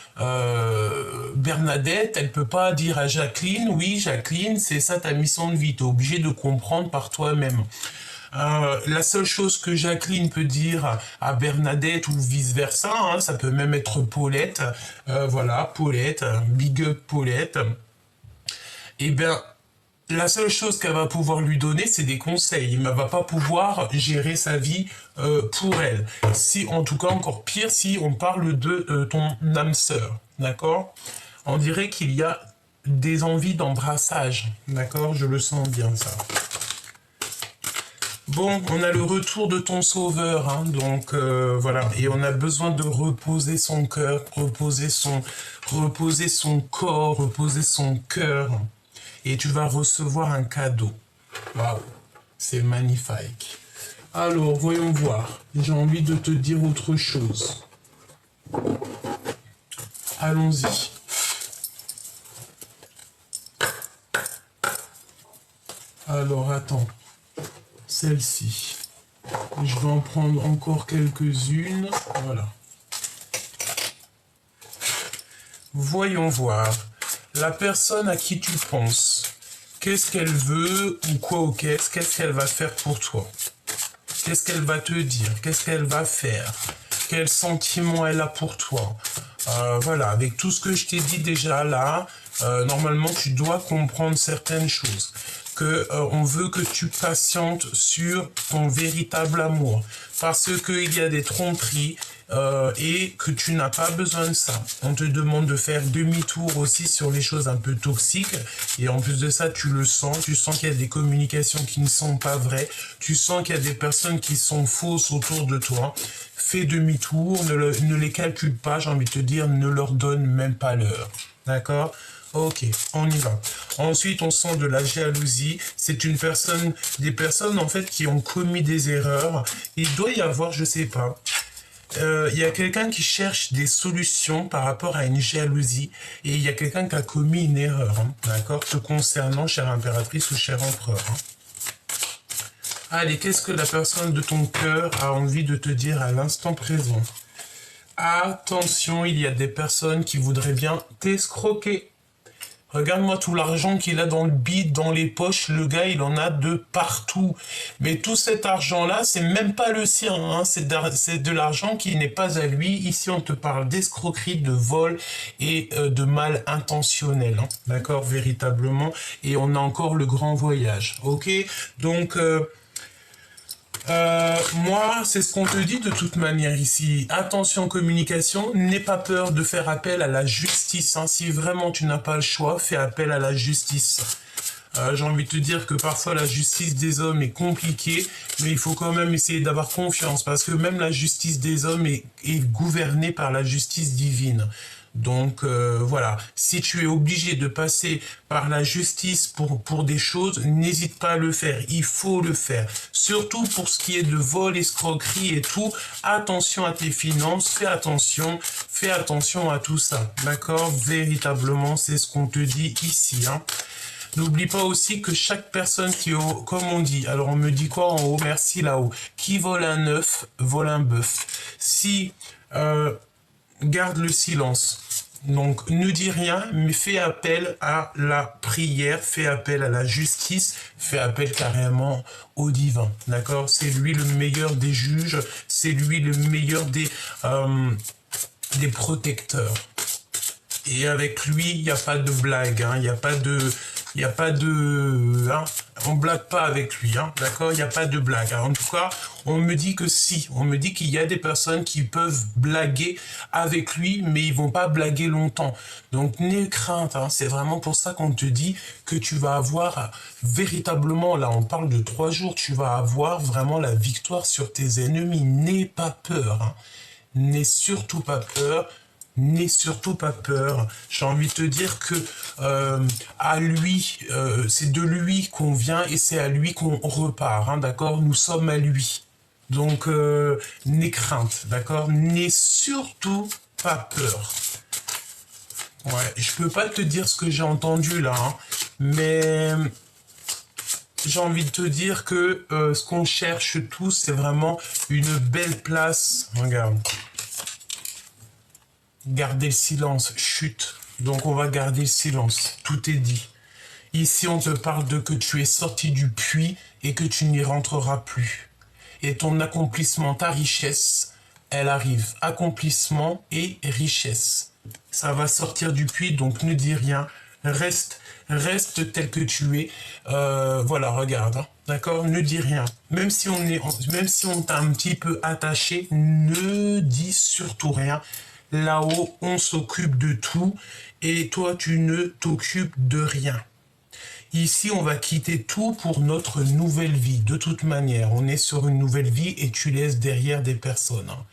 Bernadette, elle peut pas dire à Jacqueline oui Jacqueline c'est ça ta mission de vie. T'es obligé de comprendre par toi-même. La seule chose que Jacqueline peut dire à Bernadette ou vice-versa, hein, ça peut même être Paulette, voilà, Paulette, big up Paulette, eh bien, la seule chose qu'elle va pouvoir lui donner, c'est des conseils, mais elle va pas pouvoir gérer sa vie pour elle. Si, en tout cas, encore pire, si on parle de ton âme sœur, d'accord? On dirait qu'il y a des envies d'embrassage, d'accord? Je le sens bien, ça. Bon, on a le retour de ton sauveur, hein, donc voilà, et on a besoin de reposer son cœur, reposer son corps, reposer son cœur, et tu vas recevoir un cadeau. Waouh, c'est magnifique. Alors, voyons voir. J'ai envie de te dire autre chose. Allons-y. Alors, attends. Celle-ci. Je vais en prendre encore quelques-unes. Voilà. Voyons voir. La personne à qui tu penses, qu'est-ce qu'elle veut ou quoi ou qu'est-ce qu'elle va faire pour toi? Qu'est-ce qu'elle va te dire? Qu'est-ce qu'elle va faire? Quel sentiment elle a pour toi? Voilà, avec tout ce que je t'ai dit déjà là, normalement tu dois comprendre certaines choses. On veut que tu patientes sur ton véritable amour, parce qu'il y a des tromperies et que tu n'as pas besoin de ça. On te demande de faire demi-tour aussi sur les choses un peu toxiques, et en plus de ça tu le sens, tu sens qu'il y a des communications qui ne sont pas vraies, tu sens qu'il y a des personnes qui sont fausses autour de toi. Fais demi-tour, ne les calcule pas, j'ai envie de te dire, ne leur donne même pas l'heure. D'accord? Ok, on y va. Ensuite, on sent de la jalousie. C'est des personnes en fait qui ont commis des erreurs. Il doit y avoir, je sais pas, il y a quelqu'un qui cherche des solutions par rapport à une jalousie, et il y a quelqu'un qui a commis une erreur, hein, d'accord, te concernant, chère impératrice ou cher empereur. Hein. Allez, qu'est-ce que la personne de ton cœur a envie de te dire à l'instant présent? Attention, il y a des personnes qui voudraient bien t'escroquer. Regarde-moi tout l'argent qu'il a dans le bide, dans les poches, le gars il en a de partout. Mais tout cet argent-là, c'est même pas le sien, hein. C'est de l'argent qui n'est pas à lui. Ici on te parle d'escroquerie, de vol et de mal intentionnel, hein. D'accord, véritablement. Et on a encore le grand voyage, ok? Donc... moi, c'est ce qu'on te dit de toute manière ici. Attention communication, n'aie pas peur de faire appel à la justice, hein. Si vraiment tu n'as pas le choix, fais appel à la justice. J'ai envie de te dire que parfois la justice des hommes est compliquée, mais il faut quand même essayer d'avoir confiance, parce que même la justice des hommes est gouvernée par la justice divine. Donc voilà, si tu es obligé de passer par la justice pour des choses, n'hésite pas à le faire, il faut le faire. Surtout pour ce qui est de vol, escroquerie et tout, attention à tes finances, fais attention à tout ça, d'accord? Véritablement, c'est ce qu'on te dit ici, hein. N'oublie pas aussi que chaque personne comme on dit, alors on me dit quoi en haut, merci là-haut, qui vole un œuf, vole un bœuf. Si... garde le silence. Donc, ne dis rien, mais fais appel à la prière, fais appel à la justice, fais appel carrément au divin. D'accord? C'est lui le meilleur des juges, c'est lui le meilleur des protecteurs. Et avec lui, il n'y a pas de blague, hein, il n'y a pas de... hein, On blague pas avec lui, hein, d'accord? Il n'y a pas de blague. Alors, en tout cas, on me dit que si. On me dit qu'il y a des personnes qui peuvent blaguer avec lui, mais ils vont pas blaguer longtemps. Donc, n'aie crainte, hein. C'est vraiment pour ça qu'on te dit que tu vas avoir véritablement, là, on parle de 3 jours, tu vas avoir vraiment la victoire sur tes ennemis. N'aie pas peur, hein. N'aie surtout pas peur. N'aie surtout pas peur. J'ai envie de te dire que à lui, c'est de lui qu'on vient et c'est à lui qu'on repart, hein, d'accord? Nous sommes à lui. Donc, n'aie crainte, d'accord? N'aie surtout pas peur. Ouais, je peux pas te dire ce que j'ai entendu là, hein, mais j'ai envie de te dire que ce qu'on cherche tous, c'est vraiment une belle place. Regarde. Garder le silence, chut. Donc on va garder le silence, tout est dit. Ici on te parle de que tu es sorti du puits et que tu n'y rentreras plus. Et ton accomplissement, ta richesse, elle arrive. Accomplissement et richesse. Ça va sortir du puits, donc ne dis rien. Reste tel que tu es. Voilà, regarde, hein. D'accord? Ne dis rien. Même si on t'a un petit peu attaché, ne dis surtout rien. Là-haut, on s'occupe de tout et toi, tu ne t'occupes de rien. Ici, on va quitter tout pour notre nouvelle vie. De toute manière, on est sur une nouvelle vie et tu laisses derrière des personnes, hein.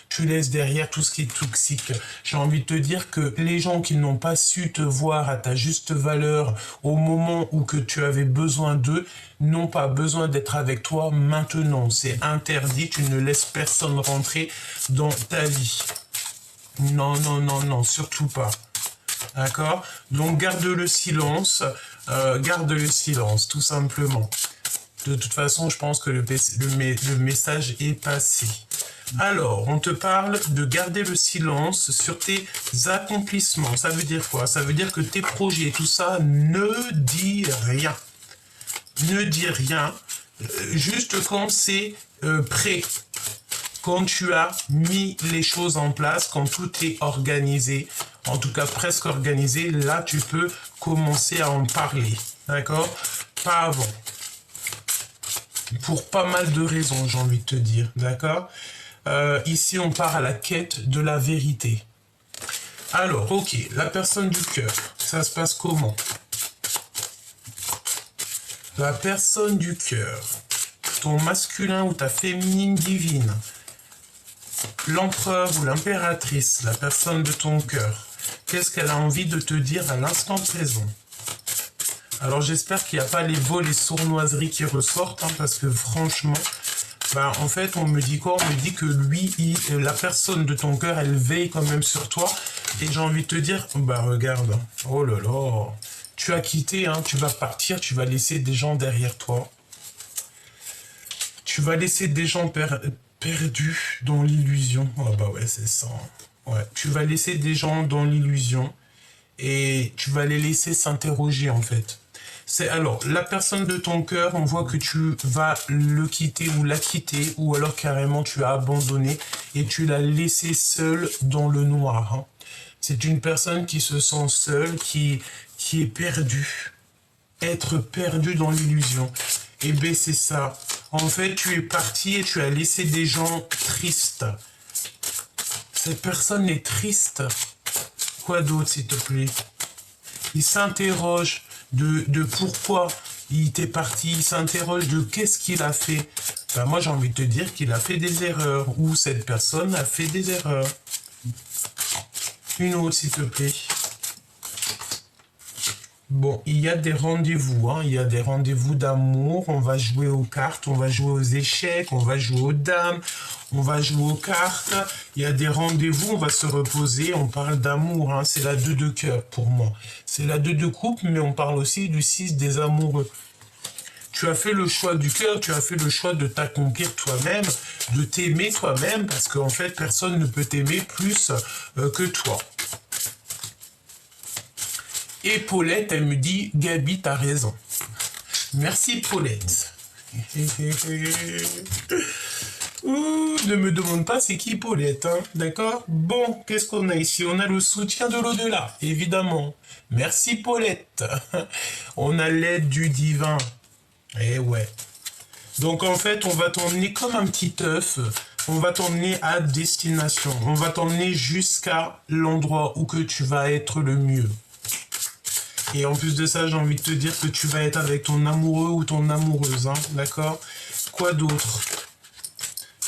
Tu laisses derrière tout ce qui est toxique. J'ai envie de te dire que les gens qui n'ont pas su te voir à ta juste valeur au moment où que tu avais besoin d'eux n'ont pas besoin d'être avec toi maintenant. C'est interdit, tu ne laisses personne rentrer dans ta vie. Non, non, non, non, surtout pas. D'accord? Donc garde le silence, tout simplement. De toute façon, je pense que le message est passé. Alors, on te parle de garder le silence sur tes accomplissements. Ça veut dire quoi? Ça veut dire que tes projets, tout ça, ne dis rien. Ne dis rien, juste quand c'est prêt. Quand tu as mis les choses en place, quand tout est organisé, en tout cas presque organisé, là tu peux commencer à en parler, d'accord? Pas avant. Pour pas mal de raisons, j'ai envie de te dire, d'accord? Ici on part à la quête de la vérité. Alors, ok, la personne du cœur, ça se passe comment? La personne du cœur, ton masculin ou ta féminine divine, l'empereur ou l'impératrice, la personne de ton cœur, qu'est-ce qu'elle a envie de te dire à l'instant présent? Alors j'espère qu'il n'y a pas les vols et sournoiseries qui ressortent, hein, parce que franchement, bah, en fait on me dit quoi? On me dit que lui, la personne de ton cœur, elle veille quand même sur toi. Et j'ai envie de te dire, bah regarde, oh là là, tu as quitté, hein, tu vas partir, tu vas laisser des gens derrière toi. Tu vas laisser des gens perdus dans l'illusion. Oh bah ouais, c'est ça. Ouais, tu vas laisser des gens dans l'illusion et tu vas les laisser s'interroger en fait. C'est alors la personne de ton cœur, on voit que tu vas le quitter ou la quitter ou alors carrément tu as abandonné et tu l'as laissé seul dans le noir, hein. C'est une personne qui se sent seule, qui est perdue. Être perdu dans l'illusion. Et bien c'est ça. En fait, tu es parti et tu as laissé des gens tristes. Cette personne est triste. Quoi d'autre, s'il te plaît? Il s'interroge de pourquoi il était parti. Il s'interroge de qu'est-ce qu'il a fait. Ben, moi, j'ai envie de te dire qu'il a fait des erreurs. Ou cette personne a fait des erreurs. Une autre, s'il te plaît. Bon, il y a des rendez-vous, hein. Il y a des rendez-vous d'amour. On va jouer aux cartes, on va jouer aux échecs, on va jouer aux dames, on va jouer aux cartes. Il y a des rendez-vous, on va se reposer. On parle d'amour, hein. C'est la 2 de cœur pour moi. C'est la 2 de coupe, mais on parle aussi du 6 des amoureux. Tu as fait le choix du cœur, tu as fait le choix de t'accomplir toi-même, de t'aimer toi-même, parce qu'en fait, personne ne peut t'aimer plus que toi. Et Paulette, elle me dit, Gabi, t'as raison. Merci Paulette. Ouh, ne me demande pas c'est qui Paulette, hein, d'accord? Bon, qu'est-ce qu'on a ici? On a le soutien de l'au-delà, évidemment. Merci Paulette. On a l'aide du divin. Eh ouais. Donc en fait, on va t'emmener comme un petit œuf. On va t'emmener à destination. On va t'emmener jusqu'à l'endroit où que tu vas être le mieux. Et en plus de ça, j'ai envie de te dire que tu vas être avec ton amoureux ou ton amoureuse, hein, d'accord? Quoi d'autre?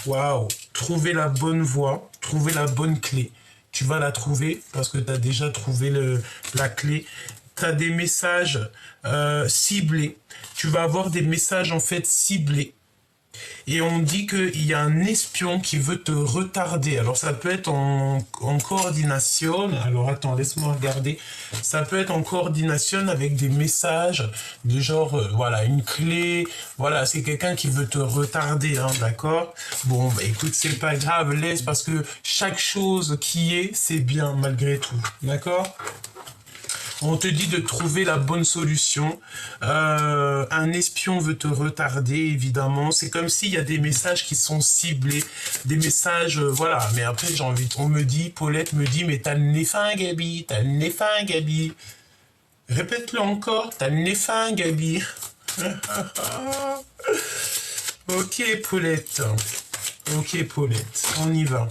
Waouh! Trouver la bonne voie, trouver la bonne clé. Tu vas la trouver parce que tu as déjà trouvé la clé. Tu as des messages ciblés. Tu vas avoir des messages en fait ciblés. Et on dit qu'il y a un espion qui veut te retarder. Alors ça peut être en coordination. Alors attends, laisse-moi regarder. Ça peut être en coordination avec des messages de genre, voilà, une clé. Voilà, c'est quelqu'un qui veut te retarder, hein, d'accord? Bon, bah, écoute, c'est pas grave, laisse, parce que chaque chose qui est, c'est bien malgré tout, d'accord? On te dit de trouver la bonne solution. Un espion veut te retarder, évidemment. C'est comme s'il y a des messages qui sont ciblés. Des messages, voilà. Mais après, j'ai envie, on me dit, Paulette me dit, mais t'as le nez fin, Gabi. T'as le nez fin, Gabi. Répète-le encore. T'as le nez fin, Gabi. Ok, Paulette. Ok, Paulette. On y va.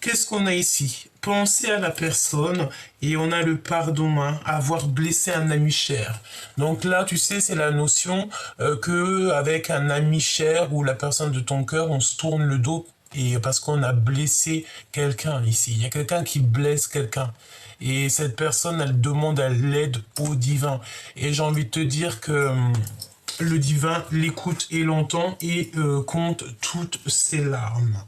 Qu'est-ce qu'on a ici? Penser à la personne et on a le pardon, hein, avoir blessé un ami cher. Donc là, tu sais, c'est la notion que avec un ami cher ou la personne de ton cœur, on se tourne le dos et parce qu'on a blessé quelqu'un ici. Il y a quelqu'un qui blesse quelqu'un. Et cette personne, elle demande à l'aide au divin. Et j'ai envie de te dire que le divin l'écoute et l'entend et compte toutes ses larmes.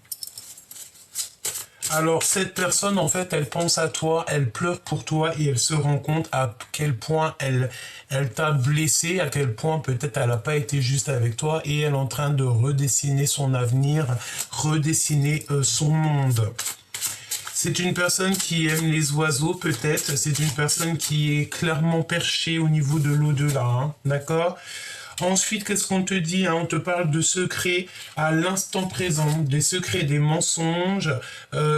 Alors, cette personne, en fait, elle pense à toi, elle pleure pour toi et elle se rend compte à quel point elle t'a blessé, à quel point peut-être elle n'a pas été juste avec toi et elle est en train de redessiner son avenir, redessiner son monde. C'est une personne qui aime les oiseaux, peut-être. C'est une personne qui est clairement perchée au niveau de l'au-delà, hein, d'accord? Ensuite, qu'est-ce qu'on te dit, hein? On te parle de secrets à l'instant présent, des secrets, des mensonges,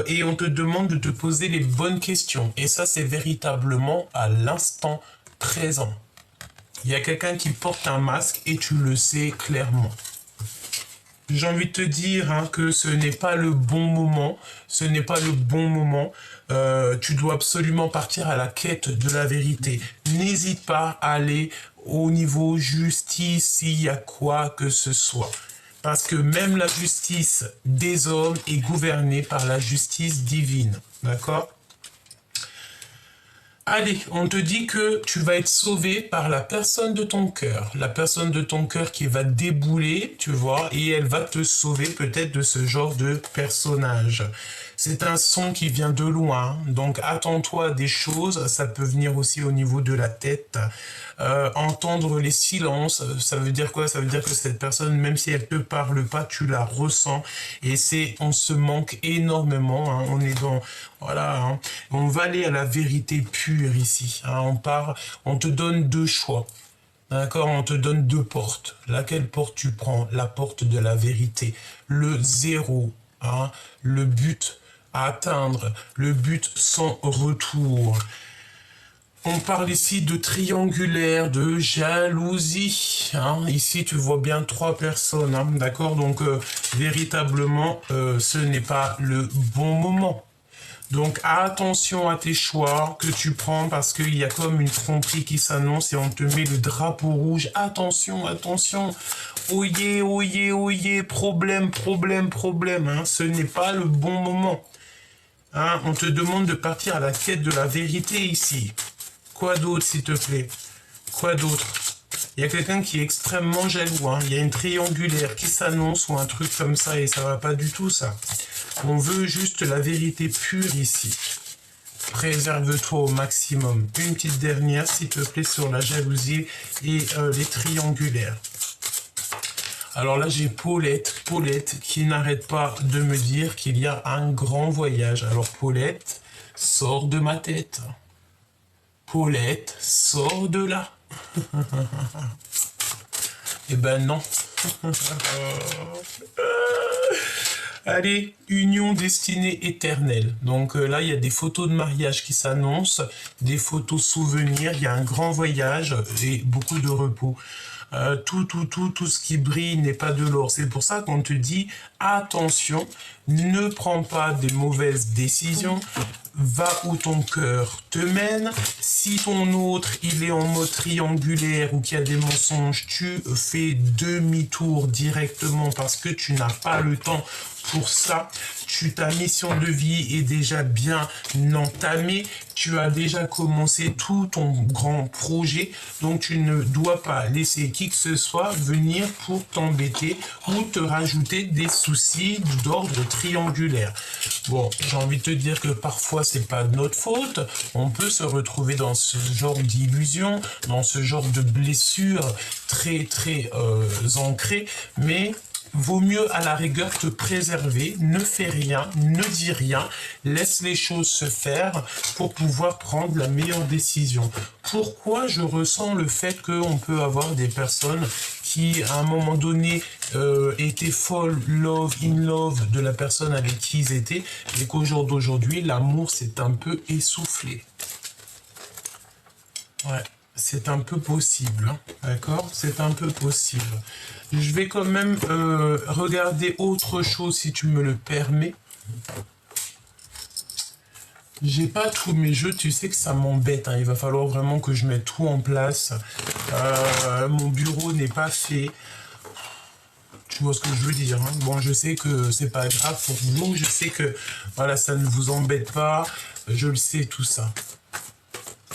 et on te demande de te poser les bonnes questions. Et ça, c'est véritablement à l'instant présent. Il y a quelqu'un qui porte un masque et tu le sais clairement. J'ai envie de te dire, hein, que ce n'est pas le bon moment. Ce n'est pas le bon moment. Tu dois absolument partir à la quête de la vérité. N'hésite pas à aller au niveau justice s'il y a quoi que ce soit. Parce que même la justice des hommes est gouvernée par la justice divine. D'accord? Allez, on te dit que tu vas être sauvé par la personne de ton cœur. La personne de ton cœur qui va débouler, tu vois, et elle va te sauver peut-être de ce genre de personnage. C'est un son qui vient de loin, donc attends-toi à des choses, ça peut venir aussi au niveau de la tête. Entendre les silences, ça veut dire quoi? Ça veut dire que cette personne, même si elle te parle pas, tu la ressens. Et on se manque énormément, hein, on est dans, voilà, hein, on va aller à la vérité pure ici. Hein, on te donne deux choix. D'accord, on te donne deux portes. Laquelle porte tu prends? La porte de la vérité. Le zéro, hein, le but à atteindre, le but sans retour. On parle ici de triangulaire, de jalousie. Hein. Ici, tu vois bien trois personnes, hein, d'accord? Donc, véritablement, ce n'est pas le bon moment. Donc, attention à tes choix que tu prends parce qu'il y a comme une tromperie qui s'annonce et on te met le drapeau rouge. Attention, attention. Oyez, oyez, oyez. Problème, problème, problème. Hein. Ce n'est pas le bon moment. Hein. On te demande de partir à la quête de la vérité ici. Quoi d'autre, s'il te plaît? Quoi d'autre? Il y a quelqu'un qui est extrêmement jaloux. Hein. Il y a une triangulaire qui s'annonce ou un truc comme ça et ça va pas du tout, ça. On veut juste la vérité pure ici. Préserve-toi au maximum. Une petite dernière, s'il te plaît, sur la jalousie et les triangulaires. Alors là, j'ai Paulette, qui n'arrête pas de me dire qu'il y a un grand voyage. Alors Paulette, sors de ma tête. Paulette, sors de là. Eh ben non. Allez, union destinée éternelle. Donc là, il y a des photos de mariage qui s'annoncent, des photos souvenirs, il y a un grand voyage et beaucoup de repos. Tout ce qui brille n'est pas de l'or. C'est pour ça qu'on te dit, attention, ne prends pas des mauvaises décisions, va où ton cœur te mène. Si ton autre, il est en mode triangulaire ou qu'il y a des mensonges, tu fais demi-tour directement parce que tu n'as pas le temps pour ça. Ta mission de vie est déjà bien entamée. Tu as déjà commencé tout ton grand projet. Donc, tu ne dois pas laisser qui que ce soit venir pour t'embêter ou te rajouter des soucis d'ordre triangulaire. Bon, j'ai envie de te dire que parfois, c'est pas de notre faute. On peut se retrouver dans ce genre d'illusion, dans ce genre de blessure très ancrée, mais vaut mieux à la rigueur te préserver, ne fais rien, ne dis rien, laisse les choses se faire pour pouvoir prendre la meilleure décision. Pourquoi je ressens le fait qu'on peut avoir des personnes qui, à un moment donné, étaient in love de la personne avec qui ils étaient, et qu'au jour d'aujourd'hui, l'amour s'est un peu essoufflé. Ouais. C'est un peu possible, hein, d'accord? C'est un peu possible. Je vais quand même regarder autre chose si tu me le permets. J'ai pas tous mes jeux, tu sais que ça m'embête, hein. Il va falloir vraiment que je mette tout en place. Mon bureau n'est pas fait. Tu vois ce que je veux dire, hein? Bon, je sais que c'est pas grave pour vous, je sais que voilà, ça ne vous embête pas, je le sais tout ça.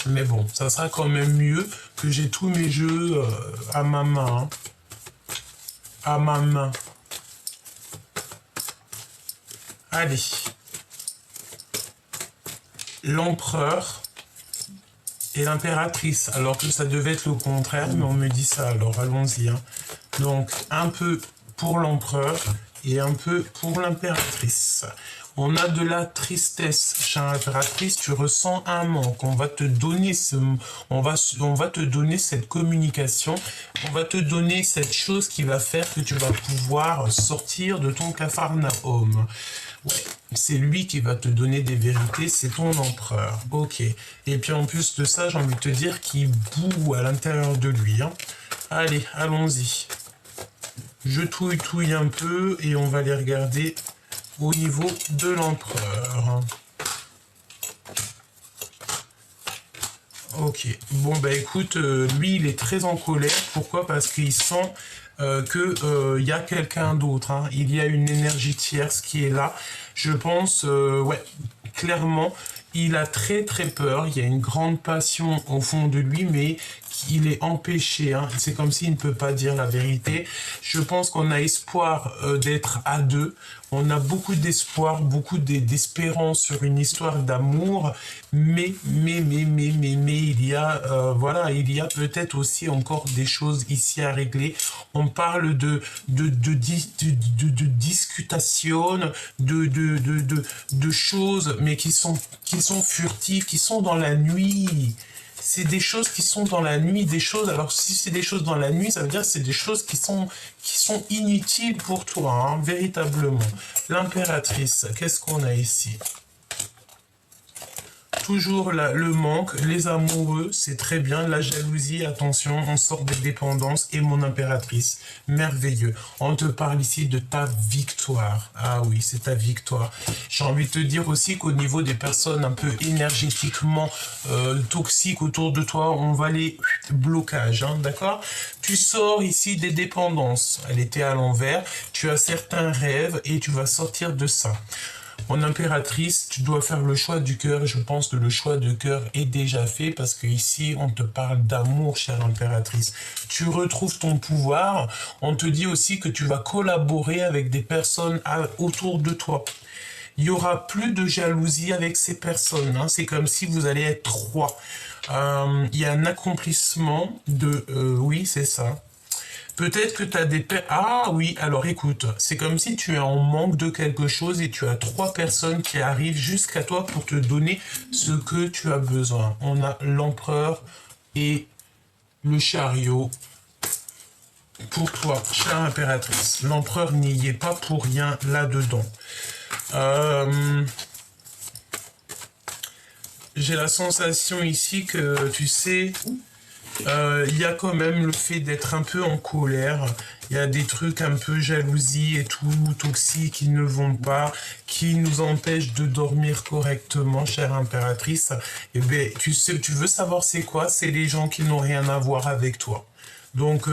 Mais bon, ça sera quand même mieux que j'ai tous mes jeux à ma main. Hein. À ma main. Allez. L'empereur et l'impératrice. Alors que ça devait être le contraire, mais on me dit ça. Alors allons-y. Hein. Donc, un peu pour l'empereur et un peu pour l'impératrice. On a de la tristesse chez l'impératrice, tu ressens un manque, on va te donner on va te donner cette communication, on va te donner cette chose qui va faire que tu vas pouvoir sortir de ton capharnaüm. Ouais, c'est lui qui va te donner des vérités, c'est ton empereur. Ok. Et puis en plus de ça, j'ai envie de te dire qu'il boue à l'intérieur de lui. Hein. Allez, allons-y. Je touille un peu et on va les regarder au niveau de l'empereur. Ok, bon bah écoute, lui il est très en colère. Pourquoi? Parce qu'il sent que y a quelqu'un d'autre. Hein. Il y a une énergie tierce qui est là. Je pense, ouais, clairement, il a très peur. Il y a une grande passion au fond de lui, mais il est empêché. Hein. C'est comme s'il ne peut pas dire la vérité. Je pense qu'on a espoir d'être à deux. On a beaucoup d'espoir, beaucoup d'espérance sur une histoire d'amour, mais il y a, voilà, il y a peut-être aussi encore des choses ici à régler. On parle de discutation, de choses, mais qui sont furtives, qui sont dans la nuit. C'est des choses qui sont dans la nuit, des choses. Alors si c'est des choses dans la nuit, ça veut dire que c'est des choses qui sont inutiles pour toi, hein, véritablement. L'impératrice, qu'est-ce qu'on a ici? Toujours le manque, les amoureux, c'est très bien. La jalousie, attention, on sort des dépendances. Et mon impératrice, merveilleux. On te parle ici de ta victoire. Ah oui, c'est ta victoire. J'ai envie de te dire aussi qu'au niveau des personnes un peu énergétiquement toxiques autour de toi, on va les blocages, hein, d'accord? Tu sors ici des dépendances. Elle était à l'envers. Tu as certains rêves et tu vas sortir de ça. Mon impératrice, tu dois faire le choix du cœur et je pense que le choix du cœur est déjà fait parce qu'ici, on te parle d'amour, chère impératrice. Tu retrouves ton pouvoir. On te dit aussi que tu vas collaborer avec des personnes autour de toi. Il n'y aura plus de jalousie avec ces personnes. Hein. C'est comme si vous allez être trois. Il y a un accomplissement de... oui, c'est ça. Peut-être que tu as des... Ah oui, alors écoute, c'est comme si tu es en manque de quelque chose et tu as trois personnes qui arrivent jusqu'à toi pour te donner ce que tu as besoin. On a l'empereur et le chariot. pour toi, chère impératrice. L'empereur n'y est pas pour rien là-dedans. J'ai la sensation ici que, tu sais, il y a quand même le fait d'être un peu en colère. Il y a des trucs un peu jalousie et tout, toxiques qui ne vont pas, qui nous empêchent de dormir correctement, chère impératrice. Et bien, tu sais, tu veux savoir c'est quoi? C'est les gens qui n'ont rien à voir avec toi. Donc,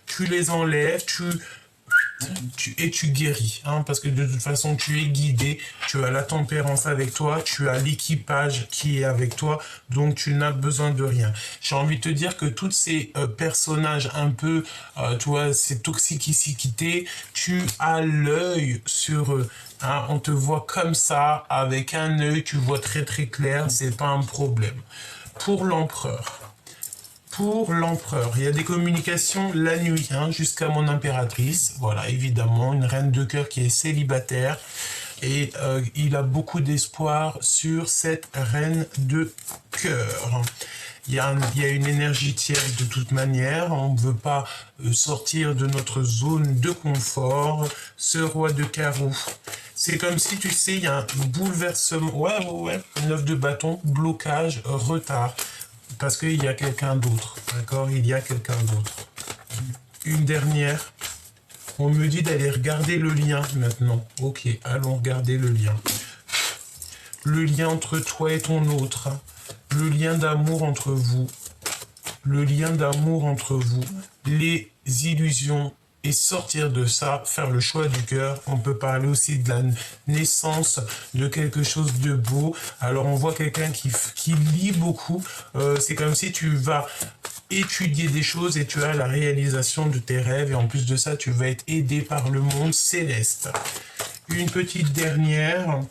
tu les enlèves, et tu guéris, hein, parce que de toute façon, tu es guidé, tu as la tempérance avec toi, tu as l'équipage qui est avec toi, donc tu n'as besoin de rien. J'ai envie de te dire que tous ces personnages un peu, tu vois, ces toxicités, tu as l'œil sur eux. Hein, on te voit comme ça, avec un œil, tu vois très très clair, c'est pas un problème. Pour l'empereur. Pour l'empereur, il y a des communications la nuit, hein, jusqu'à mon impératrice. Voilà, évidemment, une reine de cœur qui est célibataire. Et il a beaucoup d'espoir sur cette reine de cœur. Il y a une énergie tierce de toute manière. On ne veut pas sortir de notre zone de confort. Ce roi de carreau. C'est comme si, tu sais, il y a un bouleversement. Ouais. 9 de bâton, blocage, retard. Parce qu'il y a quelqu'un d'autre, d'accord? Il y a quelqu'un d'autre. Une dernière. On me dit d'aller regarder le lien maintenant. Ok, allons regarder le lien. Le lien entre toi et ton autre. Le lien d'amour entre vous. Le lien d'amour entre vous. Les illusions. Et sortir de ça, faire le choix du cœur. On peut parler aussi de la naissance de quelque chose de beau. Alors on voit quelqu'un qui lit beaucoup. C'est comme si tu vas étudier des choses et tu as la réalisation de tes rêves. Et en plus de ça, tu vas être aidé par le monde céleste. Une petite dernière.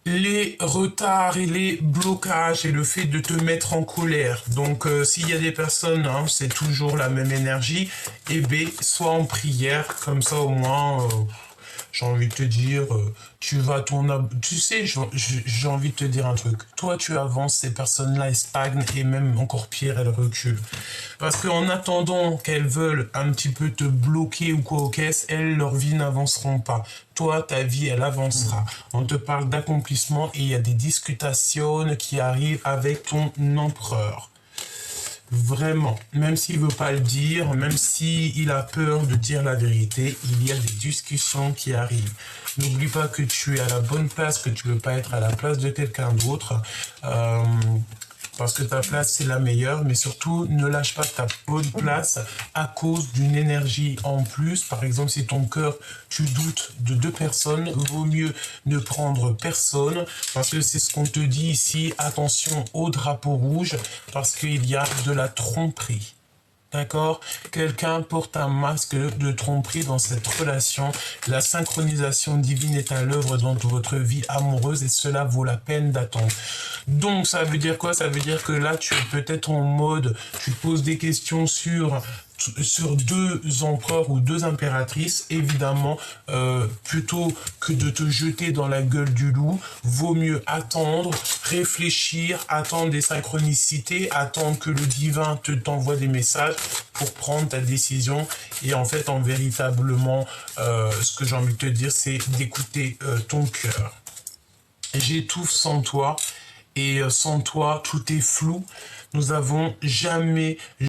Les retards et les blocages et le fait de te mettre en colère. Donc, s'il y a des personnes, hein, c'est toujours la même énergie, et B, sois en prière, comme ça au moins, j'ai envie de te dire, tu vas tu sais, j'ai envie de te dire un truc. Toi, tu avances, ces personnes-là, elles stagnent et même encore pire, elles reculent. Parce qu'en attendant qu'elles veulent un petit peu te bloquer ou quoi aux caisses, elles, leur vie n'avanceront pas. Toi, ta vie, elle avancera. On te parle d'accomplissement et il y a des discutations qui arrivent avec ton empereur. Vraiment, même s'il veut pas le dire, même s'il a peur de dire la vérité, il y a des discussions qui arrivent. N'oublie pas que tu es à la bonne place, que tu veux pas être à la place de quelqu'un d'autre. Parce que ta place, c'est la meilleure, mais surtout, ne lâche pas ta bonne place à cause d'une énergie en plus. Par exemple, si ton cœur, tu doutes de 2 personnes, vaut mieux ne prendre personne, parce que c'est ce qu'on te dit ici, attention au drapeau rouge, parce qu'il y a de la tromperie. D'accord? Quelqu'un porte un masque de tromperie dans cette relation. La synchronisation divine est à l'œuvre dans votre vie amoureuse et cela vaut la peine d'attendre. Donc, ça veut dire quoi? Ça veut dire que là, tu es peut-être en mode, tu te poses des questions sur 2 empereurs ou 2 impératrices, évidemment, plutôt que de te jeter dans la gueule du loup, vaut mieux attendre, réfléchir, attendre des synchronicités, attendre que le divin t'envoie des messages pour prendre ta décision. Et en fait, véritablement, ce que j'ai envie de te dire, c'est d'écouter ton cœur. J'étouffe sans toi, et sans toi, tout est flou. Nous avons jamais